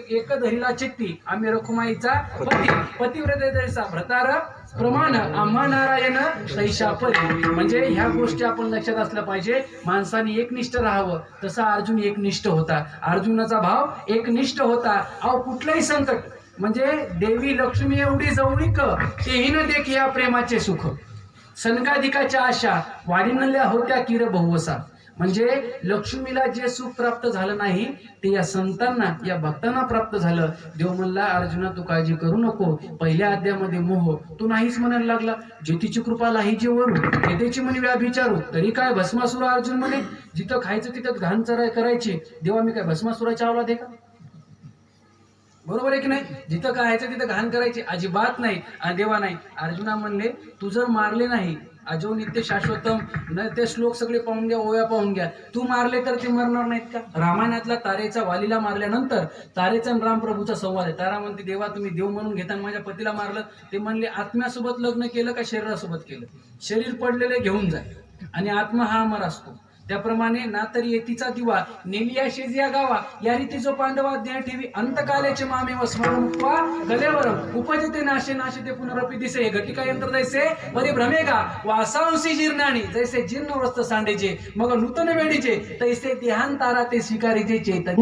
एक धरीला चित्ती आम्ही रखुमाईचा पती, पतिव्रतेचा भ्रतार प्रमाण आम्हा नारायण तैशा परी. म्हणजे ह्या गोष्टी आपण लक्षात असल्या पाहिजे. माणसाने एकनिष्ठ राहावं. तसा अर्जुन एकनिष्ठ होता. अर्जुनाचा भाव एकनिष्ठ होता. अहो कुठलंही संकट म्हणजे देवी लक्ष्मी एवढी जवळीक तेही न देख या प्रेमाचे सुख, सनकाधिकाच्या आशा वाढिणल्या होत्या किर बहुवसा. म्हणजे लक्ष्मीला जे सुख प्राप्त झालं नाही ते या संतांना या भक्तांना प्राप्त झालं. देव म्हणला अर्जुना तू काळजी करू नको. पहिल्या अध्यायामध्ये मोह तू नाहीच म्हणायला लागला. ज्योतीची कृपा लाही जे वरू त्याची म्हणे व्याभिचारू तरी काय भस्मासुर. अर्जुन म्हणे जिथं खायचं तिथं घाण चराय करायची. देवा मी काय भस्मासुराच्या अवलाद आहे का. बरोबर आहे की नाही. जिथं खायचं तिथं घाण करायची अजिबात नाही. देवा नाही. अर्जुना म्हणले तू जर मारले नाही अजो नित्य शाश्वतम न ते श्लोक सगळे पाहून घ्या, ओव्या पाहून घ्या. तू मारले तर ते मरणार नाहीत का. रामायणातला तारेचा वालीला मारल्यानंतर तारेचा आणि रामप्रभूचा संवाद आहे. तारा म्हणते देवा तुम्ही देव म्हणून घेताना माझ्या पतीला मारलं. ते म्हणले आत्म्यासोबत लग्न केलं का शरीरासोबत केलं. शरीर पडलेले घेऊन जाय आणि आत्मा हा अमर असतो. त्याप्रमाणे ना तरी येतीचा दिवा नेलिया शेजिया गावा या रीती जो पांडवा ज्ञा ठेवी अंतकालेचे मामे व स्मरण उपवा गलेवर उपजते नाशे नाशे ते पुनरपी दिसे घटिका यंत्र जैसे परी भ्रमेगा वासांशी जीर्णाणी जैसे जीर्ण वस्त्र सांडेचे मग नूतन वेडीचे तैसे देहांतारा ते स्वीकारीचे चेतन.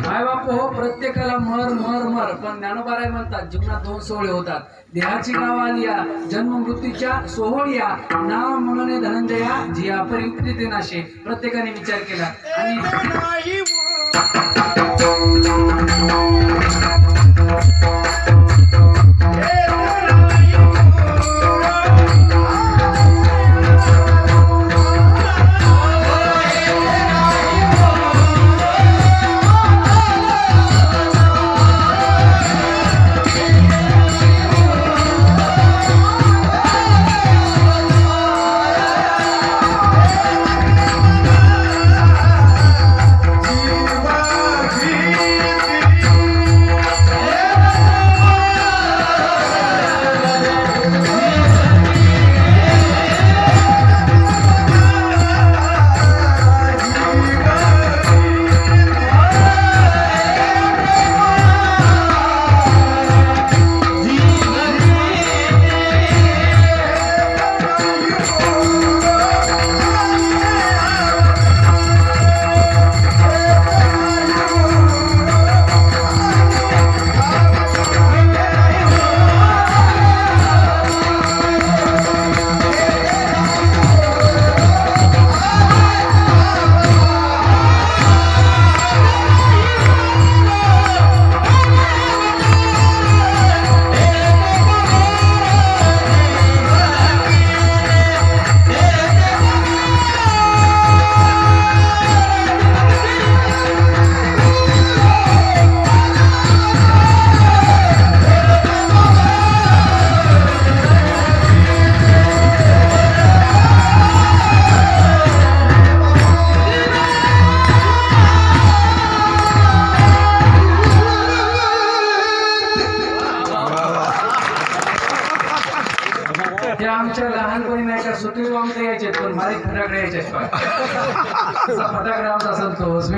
माय बाप हो प्रत्येकाला मर मर मर पण ज्ञानोबाराय म्हणतात जीवनात दोन सोहळे होतात. देहाची गाव आलिया जन्म मृत्यूच्या सोहळिया नाव म्हणणे धनंजया जिया परियुक्ती ते नाशे. प्रत्येकाने विचार केला आणि बारीक फटाकडे यायचे फटाकडे आमचा संतोष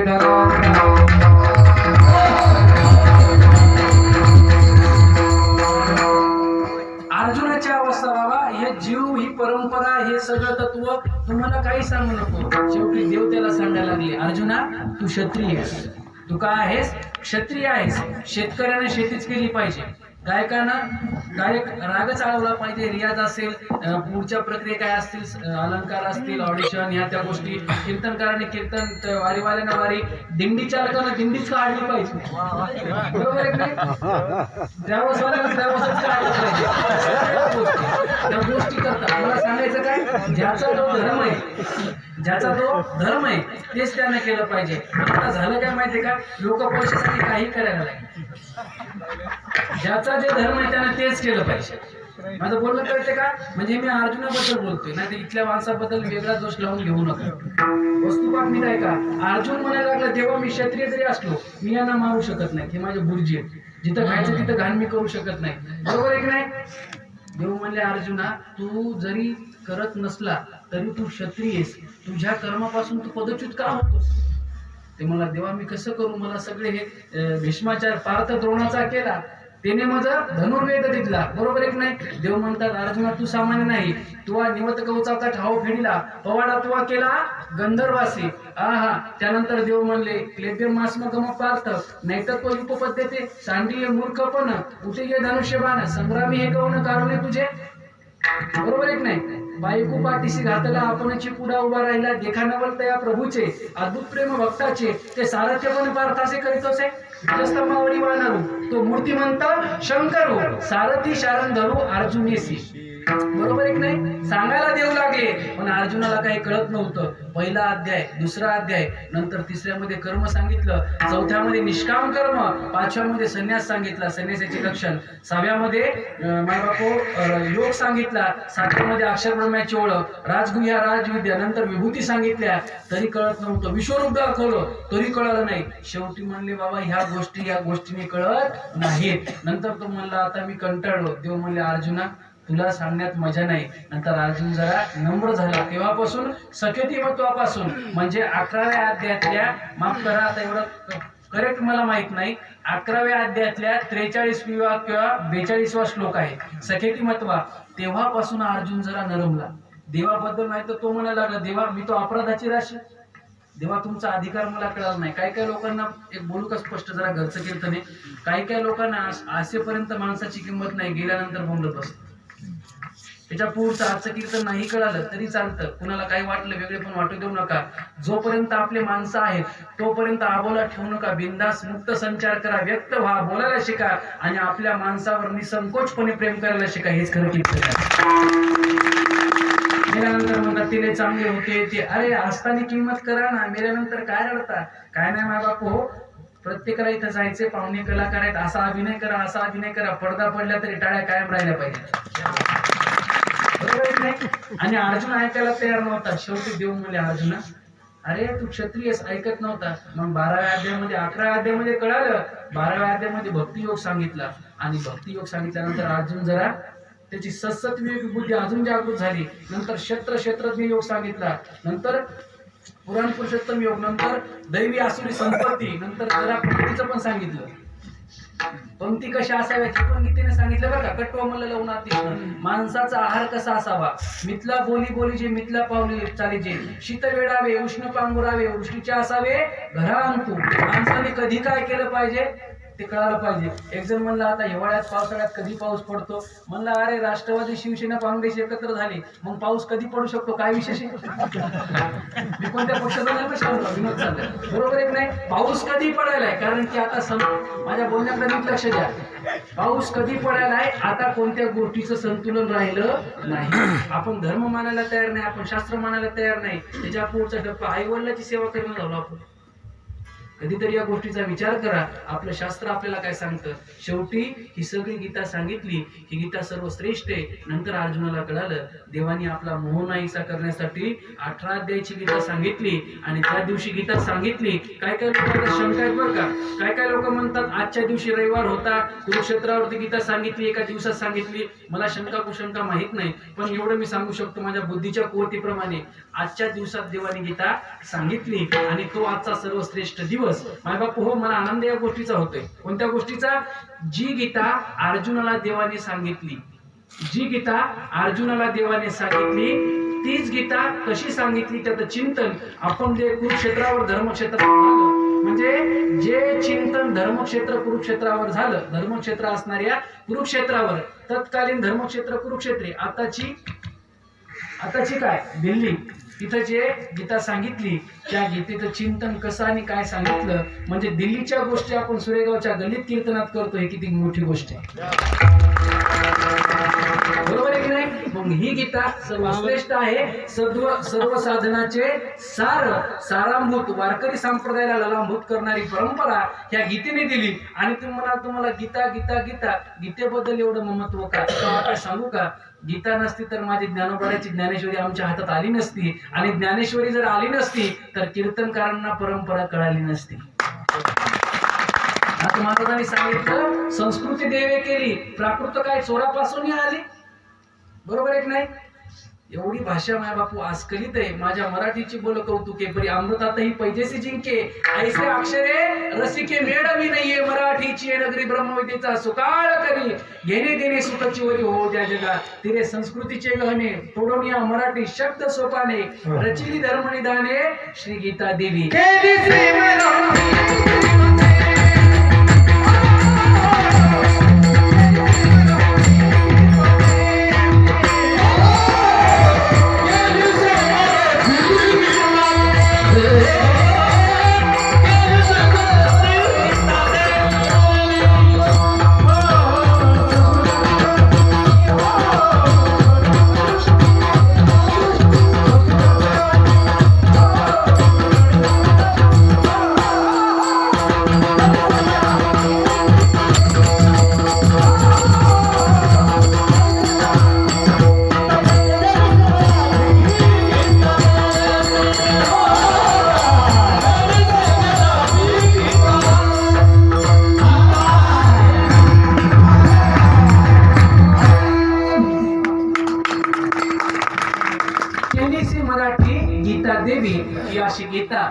अर्जुनाच्या अवस्था बाबा, हे जीव, ही परंपरा, हे सगळं तत्व तुम्हाला काही सांगू नको. शेवटी देव त्याला सांगायला लागले, अर्जुना तू क्षत्रिय आहेस. तू काय आहेस? क्षत्रिय आहेस. शेतकऱ्याने शेतीच केली पाहिजे. गायक राग चालवला पाहिजे. रियाज असेल, पुढच्या प्रक्रिया काय असतील, अलंकार असतील, ऑडिशन, ह्या त्या गोष्टी. कीर्तनकाराने कीर्तन, वारीवाल्यानं वारी, दिंडी चालकानं दिंडीच काढली पाहिजे. बरोबर आहे की नाही? ट्रॅव्हल्सवाल्यानं ट्रॅव्हल्सच काढलं पाहिजे. त्या गोष्टी करतात. मला सांगायचं काय, ज्याचा जो धर्म आहे तेच त्याने केलं पाहिजे. आता झालं काय माहितीये का, लोक पैशासाठी काही करायला लागले. ज्याचा जे धर्म आहे त्याने तेच केलं पाहिजे. माझं बोलणं कळते का? म्हणजे मी अर्जुनाबद्दल बोलतोय, नाही तर इथल्या माणसाबद्दल वेगळा दोष लावून घेऊ नका. वस्तुपात मी काय का, अर्जुन म्हणायला लागला तेव्हा मी क्षत्रिय जरी असलो, मी यांना मारू शकत नाही. हे माझे बुर्जी आहेत. जिथं खायचं तिथं घाण मी करू शकत नाही. बरोबर आहे की नाही? देव म्हणले, अर्जुना तू जरी करत नसला तरी तू क्षत्रिय आहेस. तुझ्या कर्मापासून तू पदच्युत का होतोस? ते मला, देवा मी कसं करू? मला सगळे हे भीष्माचार, पार्थ द्रोणाचा केला, त्याने माझा धनुर्वेद दिला. बरोबर आहे की नाही? देव म्हणतात, अर्जुना तू सामान्य नाही. तुवा निवत कवचाचा ठाव फेडिला, पवाडा तुवा केला गंधर्वासी. त्यानंतर देव म्हणले, क्लेब्य मास्म गम पार्थ नाहीतर तो उपपद्धती सांडीय मूर्खपण उठे गे धनुष्यबाण संग्रामी हे कवण कारुणे तुझे. बरोबर आहे की नाही? बायको पाठीशी घातला आपणची पुढा उभा राहिला, देखा नवल या प्रभूचे अद्भुत प्रेम भक्ताचे, ते सारथ्य पण पार्थासे करीतोस. स्तंभावरी वानरू तो मूर्तिमंत शंकरू, सारथी शारण धरू अर्जुनेसी. बरोबर आहे की नाही? सांगायला देऊ लागले, पण अर्जुनाला काही कळत नव्हतं. पहिला अध्याय, दुसरा अध्याय, नंतर तिसऱ्यामध्ये कर्म सांगितलं, चौथ्यामध्ये निष्काम कर्म, पाचव्यामध्ये संन्यास सांगितला, संन्यासाचे लक्षण, सहाव्यामध्ये मायबापो योग सांगितला, सातव्यामध्ये अक्षर ब्रह्माची ओळख, राजगुह्या राजविद्या, नंतर विभूती सांगितल्या. तरी कळत नव्हतं. विश्वरूप दाखवलं तरी कळलं नाही. शेवटी म्हणले, बाबा ह्या गोष्टीने कळत नाहीत. नंतर तो म्हणला, आता मी कंटाळलो. देव म्हणले, अर्जुना तुला सांगण्यात मजा नाही. नंतर अर्जुन जरा नम्र झाला. तेव्हापासून सखेती महत्वापासून, म्हणजे 11व्या अध्यायातल्या, माफ करा आता एवढं करेक्ट मला माहित नाही, 11व्या अध्यायातल्या 43 किंवा 42वा श्लोक आहे सखेती महत्वा. तेव्हापासून अर्जुन जरा नरमला. देवाबद्दल नाही तर तो म्हणायला लागला, देवा मी तो अपराधाची राशी, देवा तुमचा अधिकार मला कळाला नाही. काही लोकांना, एक बोलू का स्पष्ट जरा घरचं कीर्तने, काही लोकांना असेपर्यंत माणसाची किंमत नाही, गेल्यानंतर बोंबलत बसत. त्याच्या पुढचं आजचं कीर्तन नाही कळालं तरी चालतं. कुणाला काही वाटलं वेगळे पण वाटू देऊ नका. जोपर्यंत आपले माणसं आहेत तोपर्यंत आबोला ठेवू नका. बिंदास मुक्त संचार करा, व्यक्त व्हा, बोलायला शिका आणि आपल्या माणसावर निसंकोचपणे प्रेम करायला शिका. हेच खरं कीर्तन आहे. मेल्यानंतर म्हणतात तिले चांगले होते ते, अरे असताना किंमत करा ना, मेल्यानंतर काय रडता? काय नाही माय बाप हो, प्रत्येकाला इथं जायचे, पाहुणे कलाकार आहेत, असा अभिनय करा, असा अभिनय करा. पडदा पडल्या तरी टाळ्या कायम राहिल्या पाहिजे. बरोबर नाही? आणि अर्जुन ऐकायला तयार नव्हता. शेवटी देव म्हणले, अर्जुना अरे तू क्षत्रिय ऐकत नव्हता. मग 12व्या अध्यायामध्ये, 11व्या अध्यायामध्ये कळालं. 12व्या अध्यायामध्ये भक्तियोग सांगितला आणि भक्तियोग सांगितल्यानंतर अर्जुन जरा त्याची सत्सत्विक बुद्धी अजून जागृत झाली. नंतर क्षेत्रज्ञ योग सांगितला, नंतर पुराण पुरुषोत्तम योग, नंतर दैवी आसुरी संपत्ती, नंतर जरा प्रकृतीचं पण सांगितलं. पंक्ती कशा असाव्याची पण गीतेने सांगितलं बरं का. कट्व मला लावून माणसाचा आहार कसा असावा, मिथला बोली जे मिथला पावली चालीचे, शीत वेडावे उष्ण पांगुरावे उष्णीचे असावे घरा अंतू. माणसाने कधी काय केलं पाहिजे ते कळायला पाहिजे. एक जण म्हणला, आता हिवाळ्यात पावसाळ्यात कधी पाऊस पडतो? म्हणला, अरे राष्ट्रवादी शिवसेना काँग्रेस एकत्र झाली, मग पाऊस कधी पडू शकतो? काय विशेष आहे? मी कोणत्या पक्षाचा नाही बसला, विनोद चाललाय. बरोबर आहे की नाही? पाऊस कधी पडायलाय, कारण की आता माझ्या बोलण्याकडे नीट लक्ष द्या. पाऊस कधी पडायलाय, आता कोणत्या गोष्टीचं संतुलन राहिलं नाही. आपण धर्म मानायला तयार नाही, आपण शास्त्र मानायला तयार नाही. त्याच्या पुढचा टप्पा आई वडिलांची सेवा करणं झालो आपण. कधीतरी या गोष्टीचा विचार करा. आपलं शास्त्र आपल्याला काय सांगतं? शेवटी ही सगळी गीता सांगितली. ही गीता सर्वश्रेष्ठ आहे. नंतर अर्जुनाला कळालं देवानी आपला मोह नाहीसा करण्यासाठी 18 अध्यायाची गीता सांगितली आणि त्या दिवशी गीता सांगितली. काय काय लोकांना शंका आहेत बरं का. काय लोक म्हणतात आजच्या दिवशी रविवार होता, कुरुक्षेत्रावरती गीता सांगितली, एका दिवसात सांगितली. मला शंका कुशंका माहित नाही, पण एवढं मी सांगू शकतो माझ्या बुद्धीच्या कुवतीप्रमाणे आजच्या दिवसात देवाने गीता सांगितली आणि तो आजचा सर्वश्रेष्ठ दिवस. माय बापू हो, मला आनंद या गोष्टीचा होतोय. कोणत्या गोष्टीचा? जी गीता अर्जुनाला देवाने सांगितली, जी गीता अर्जुनाला देवाने सांगितली तीच गीता कशी सांगितली त्याचं चिंतन आपण जे कुरुक्षेत्रावर धर्मक्षेत्रावर झालं, म्हणजे जे चिंतन धर्मक्षेत्र कुरुक्षेत्रावर झालं, धर्मक्षेत्र असणाऱ्या कुरुक्षेत्रावर, तत्कालीन धर्मक्षेत्र कुरुक्षेत्रे, आताची काय दिल्ली, तिथं जे गीता सांगितली त्या गीतेचं चिंतन कसं आणि काय सांगितलं, म्हणजे दिल्लीच्या गोष्टी आपण सुरेगावच्या गल्लीत कीर्तनात करतो, हे किती मोठी गोष्ट आहे. बरोबर आहे की नाही? मग ही गीता सर्वश्रेष्ठ आहे. सर्व साधनाचे सारांभूत वारकरी संप्रदायाला ललांभूत करणारी परंपरा ह्या गीतेने दिली. आणि तुम्हाला गीता गीता गीता गीतेबद्दल एवढं महत्व का? काय सांगू का? गीता नसती तर माझी ज्ञानोबाची ज्ञानेश्वरी आमच्या हातात आली नसती, आणि ज्ञानेश्वरी जर आली नसती तर कीर्तनकारांना परंपरा कळाली नसती. आता महाराजांनी सांगितलं संस्कृती देवे केली, प्राकृत काय चोरापासूनही आली. बरोबर आहे की नाही? एवढी भाषा माय बापू आजकलीत आहे. माझ्या मराठीची बोल कौतुके परी अमृतातही पैजेसी जिंके, ऐसे अक्षरे रसिके मेळवी नाहीये. मराठीची नगरी ब्रह्मविद्येचा सुकाळ करी, घेणे देणे सुखाची वरी हो त्या जगा. तिरे संस्कृतीचे गहने तोडून या मराठी शब्द सोपाने, रचिली धर्मनिदाने श्री गीता देवी.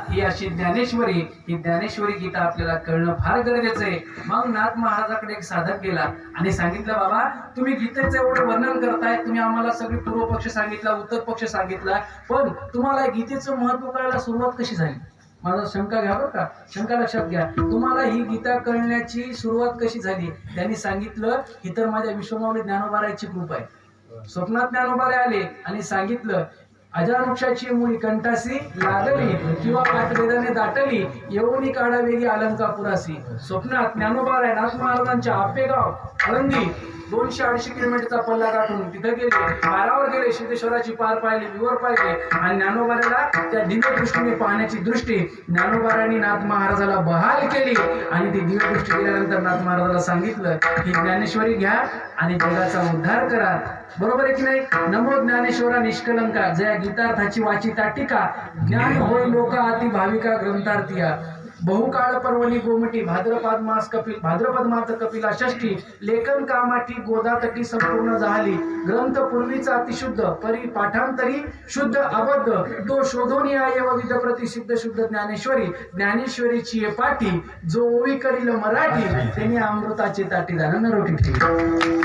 ही अशी ज्ञानेश्वरी, ही ज्ञानेश्वरी गीता आपल्याला कळणं फार गरजेचं आहे. मग नाथ महाराजाकडे एक साधक गेला आणि सांगितलं बाबा तुम्ही गीतेचं एवढं वर्णन करताय, तुम्ही आम्हाला सगळी पूर्व पक्ष सांगितला, उत्तर पक्ष सांगितला, पण तुम्हाला गीतेचं महत्व कळायला सुरुवात कशी झाली? माझा शंका घ्या बरं का, शंका लक्षात घ्या. तुम्हाला ही गीता कळण्याची सुरुवात कशी झाली? त्यांनी सांगितलं ही तर माझ्या विश्वमाऊली ज्ञानोबारायची कृपा आहे. स्वप्नात ज्ञानोबारे आले आणि सांगितलं अजानुक्षाची मुळी कंठासी लागली किंवा पाठवेदाने दाटली, येऊनी काढा वेगी अलंकापुरासी. स्वप्नात ज्ञानोबा नाथ महाराजांच्या आपेगाव आळंदी 200-250 किलोमीटरचा पल्ला गाठून तिथे गेले, पारावर गेले, सिद्धेश्वराची पार पाहिली, विवर पाहिले आणि ज्ञानोबाराला त्या दिव्य दृष्टीने पाहण्याची दृष्टी ज्ञानोबारांनी नाथ महाराजाला बहाल केली. आणि ती दिव्य दृष्टी केल्यानंतर नाथ महाराजाला सांगितलं की ज्ञानेश्वरी घ्या आणि जगाचा उद्धार करा. बरोबर आहे की नाही? नमो ज्ञानेश्वरा निष्कलंका, जया गीतार्थाची वाची ताटिका, ज्ञान होय लोका अति भाविका ग्रंथार्थिया. बहुकाळ पर्वणी गोमटी, भाद्रपद मास कपिला षष्ठी, लेखन कामाठी गोदातटी संपूर्ण झाली. ग्रंथ पूर्वीचा अतिशुद्ध, परी पाठांतरी शुद्ध अबद्ध, तो शोधून याय विध प्रतिसिद्ध शुद्ध ज्ञानेश्वरी. ज्ञानेश्वरीची पाठी जो ओवी करील मराठी, त्यांनी अमृताची ताटी दान रोटी ठेवली.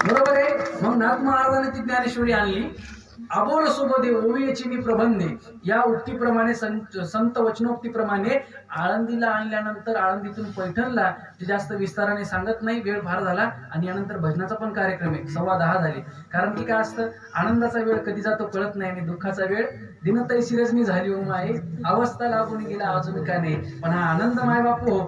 बरोबर आहे? मग नाथ महाराजांनी ती ज्ञानेश्वरी आणली. अबोल सुबोधे ओवियची मी प्रबंधे या उक्तीप्रमाणे संत वचनोक्तीप्रमाणे आळंदीला आणल्यानंतर आळंदीतून पैठणला, जास्त विस्ताराने सांगत नाही, वेळ फार झाला. आणि यानंतर भजनाचा पण कार्यक्रम आहे, 10:15 झाले. कारण की काय असतं, आनंदाचा वेळ कधी जातो कळत नाही आणि दुःखाचा वेळ दिनतई सिरजनी झाली हो माये, अवस्था लागून गेला अजून काय नाही. पण हा आनंद माय बापू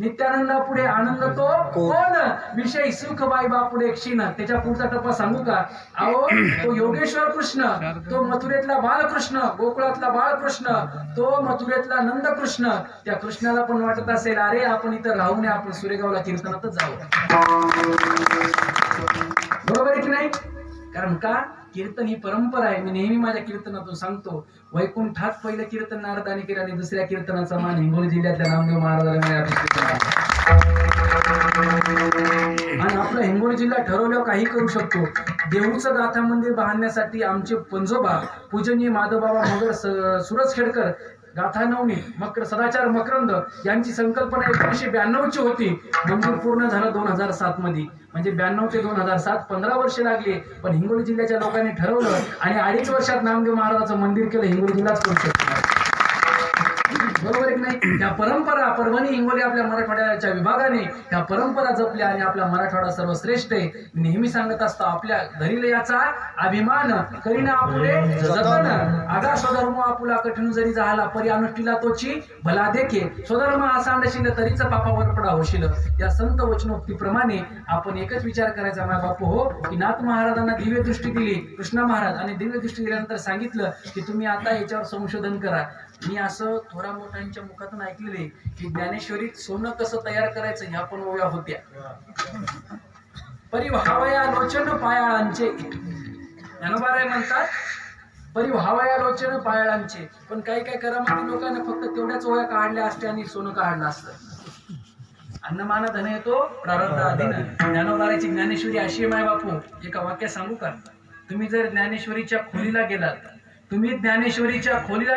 नित्यानंदा पुढे आनंद तो कोण, विषय सुख बाई बापुढे क्षीण. त्याच्या पुढचा टप्पा सांगू का? अहो, तो योगेश्वर कृष्ण, तो मथुरेतला बालकृष्ण, गोकुळातला बाळकृष्ण, तो मथुरेतला नंद कृष्ण. त्या कृष्णाला पण वाटत असेल, अरे आपण इथं राहू नये, आपण सुरेगावला कीर्तनातच जाऊ. बरोबर आहे की नाही? कारण का? कीर्तन ही परंपरा आहे. मी नेहमी माझ्या कीर्तनातून सांगतो, वैकुंठात पहिलं कीर्तन नारदाने केलं आणि दुसऱ्या कीर्तनाचा मान हिंगोली जिल्ह्यातल्या नामदेव महाराजांना आणि आपला हिंगोली जिल्हा ठरवल्यावर काही करू शकतो. देऊळचं गाथा मंदिर बांधण्यासाठी आमचे पंजोबा पूजनीय माधवबाबा मगर सुरजखेडकर गाथा नवनी सदाचार मकरंद यांची संकल्पना 1992 ची होती. मंदिर पूर्ण झालं 2007 मध्ये. म्हणजे 92 ते 2007 15 वर्ष लागली. पण हिंगोली जिल्ह्याच्या लोकांनी ठरवलं आणि 2.5 वर्षात नामदेव महाराजाचं मंदिर केलं. हिंगोली जिल्हाच करू शकतो. बरोबर आहे की नाही? त्या परंपरा परभणी हिंगोली आपल्या मराठवाड्याच्या विभागाने ह्या परंपरा जपल्या आणि आपला मराठवाडा सर्वश्रेष्ठ आहे. नेहमी सांगत असतो, आपल्या धरील याचा अभिमान करीना आपुले जतन. आगा स्वधर्म आपुला कठीण जरी झाला परी अनुष्ठीला तोची भला देखे. स्वधर्म असा अंडशील तरीच पापावर पडा होशील. या संत वचनोक्तीप्रमाणे आपण एकच विचार करायचा, माय बापू हो, की नाथ महाराजांना दिव्य दृष्टी दिली कृष्णा महाराज, आणि दिव्य दृष्टी दिल्यानंतर सांगितलं की तुम्ही आता याच्यावर संशोधन करा. मी असं थोरा मोठ्यांच्या मुखातून ऐकलेले की ज्ञानेश्वरीत सोनं कसं तयार करायचं ह्या पण ओव्या होत्या. परिभावया लोचन पायाळांचे, ज्ञानोबाराय म्हणतात परिभावया लोचन पायाळांचे. पण काही काही करामती लोकांना फक्त तेवढ्याच ओव्या काढल्या असत्या आणि सोनं काढलं असतं. अन्नमान धन येतो प्रारब्ध अधीन. ज्ञानोबारायची ज्ञानेश्वरी अशी माय बापू, एका वाक्यात सांगू का? तुम्ही जर ज्ञानेश्वरीच्या खोलीला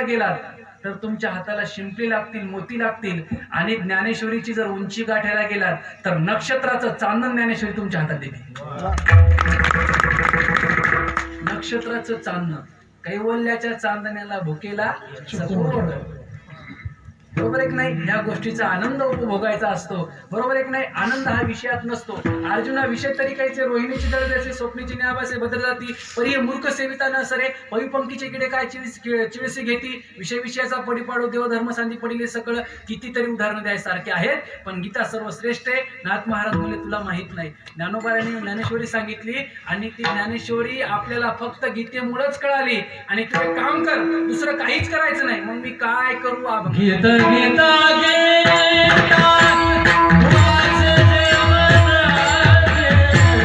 गेलात तर तुमच्या हाताला शिंपले लागतील, मोती लागतील. आणि ज्ञानेश्वरीची जर उंची गाठायला गेलात तर नक्षत्राचं चांदण ज्ञानेश्वरी तुमच्या हातात देते. नक्षत्राचं चांदण, कैवल्याच्या चांदण्याला भुकेला सपोर्ट. बरोबर एक नाही? ह्या गोष्टीचा आनंद उपभोगायचा असतो. बरोबर एक नाही? आनंद हा विषयात नसतो. अर्जुना विषय तरी कायचे, रोहिणीची दळ द्यायचे, स्वप्नीची न्याबासे बदल जाती, परी मूर्ख सेविता न सरे, पविपंक्तीचे किडे काय चिळसी घेती, विषयाचा पडी पाडो, देवधर्म सांधी पडिले सकळ. कितीतरी उदाहरणं द्यायसारखे आहेत. पण गीता सर्वश्रेष्ठ आहे. नाथ महाराज बोलले तुला माहित नाही. ज्ञानोबारांनी ज्ञानेश्वरी सांगितली आणि ती ज्ञानेश्वरी आपल्याला फक्त गीतेमुळेच कळाली. आणि तू एक काम कर, दुसरं काहीच करायचं नाही. मग मी काय करू? गीता गीता गीता वाच जीवन,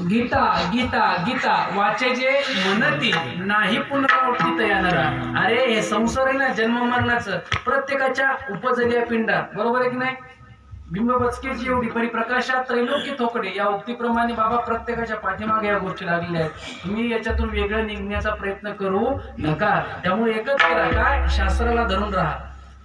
गीता गीता गीता वाचे जे म्हणती नाही पुनरावृत्ती तयानरा. अरे हे संसार आहे ना, जन्म मरणाचं प्रत्येकाच्या उपजल्या पिंडात. बरोबर आहे की नाही? बिंब बचकेची एवढी परिप्रकाशात त्रैलोक्य थोकडे या उक्तीप्रमाणे बाबा प्रत्येकाच्या पाठीमागे या गोष्टी लागलेल्या आहेत. तुम्ही याच्यातून वेगळं निघण्याचा प्रयत्न करू नका. त्यामुळे एकच करा, काय शास्त्राला धरून राहा,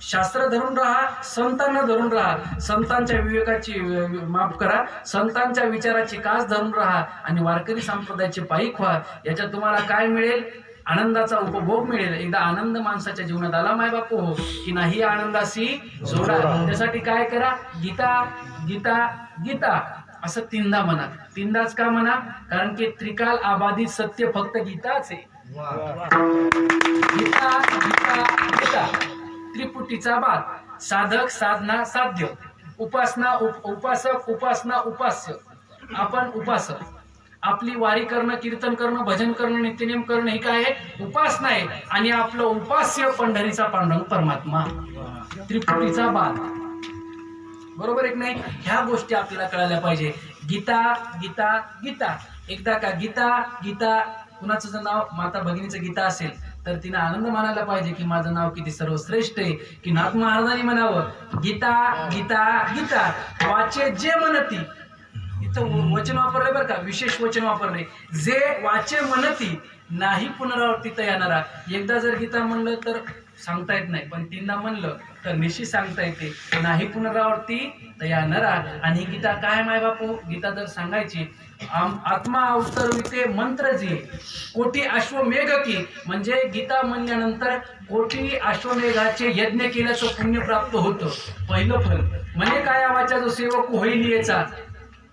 शास्त्र धरून राहा, संतांना धरून राहा, संतांच्या विवेकाची माफ करा, संतांच्या विचाराची कास धरून राहा आणि वारकरी संप्रदायाचे पायीक व्हा. याच्यात तुम्हाला काय मिळेल? आनंदाचा उपभोग मिळेल. एकदा आनंद माणसाच्या जीवनात आला माय बापू हो की नाही आनंदाशी जोडा. त्यासाठी काय करा? गीता गीता गीता असं तीनदा म्हणा. तीनदाच का म्हणा? कारण की त्रिकाल आबाधित सत्य फक्त गीताच आहे. गीता गीता गीता त्रिपुटीचा बाद. साधक साधना साध्य, उपासना उपासक, उपासना उपास्य. आपण उपासक. आपली वारी करणं, कीर्तन करणं, भजन करणं, नित्यनेम करणं ही काय आहे? उपासना आहे. आणि आपलं उपास्य पंढरीचा पांडुरंग परमात्मा. त्रिपुटीचा बाद. बरोबर एक नाही? ह्या गोष्टी आपल्याला कळायला पाहिजे. गीता गीता गीता. एकदा का गीता गीता, कुणाचं जर नाव माता भगिनीचं गीता असेल तर तिने आनंद मानायला पाहिजे की माझं नाव किती सर्वश्रेष्ठ आहे. की नाथ महाराजांनी म्हणावं गीता गीता गीता वाचे जे म्हणती. इथं वचन वापरलंय बरं का, विशेष वचन वापरले. जे वाचे म्हणती नाही पुनरावृत्तीत येणारा. एकदा जर गीता म्हणलं तर सांगता येत नाही, पण तीनदा म्हणलं तर निश्चित सांगता येते. नाही पुनरावृत्ती येणारा. आणि गीता काय माय बापू? गीता जर सांगायची आत्मा अवतरविते मंत्र जी कोटी अश्वमेघ की, म्हणजे गीता म्हणल्यानंतर कोटी अश्वमेघाचे यज्ञ केल्याचं पुण्य प्राप्त होतं. पहिलं फल म्हणजे काय? आवाचा जो सेवक होईल याचा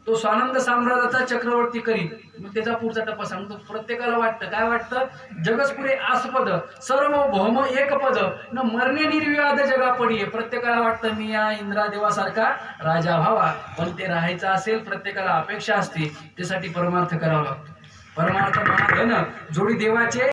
तो स्वानंद साम्राज्याचा चक्रवर्ती करीन. मग त्याचा पुढचा टप्पा सांगतो. प्रत्येकाला वाटतं, काय वाटतं? जगस्पुरे आसपद सर्व भौम एक पद न मरणे निर्विवाद जगा पडिये. प्रत्येकाला वाटतं मी या इंद्रादेवासारखा राजा व्हावा, पण ते राहायचं असेल प्रत्येकाला अपेक्षा असते. त्यासाठी परमार्थ करावा लागतो. परमार्थ महाधन जोडी देवाचे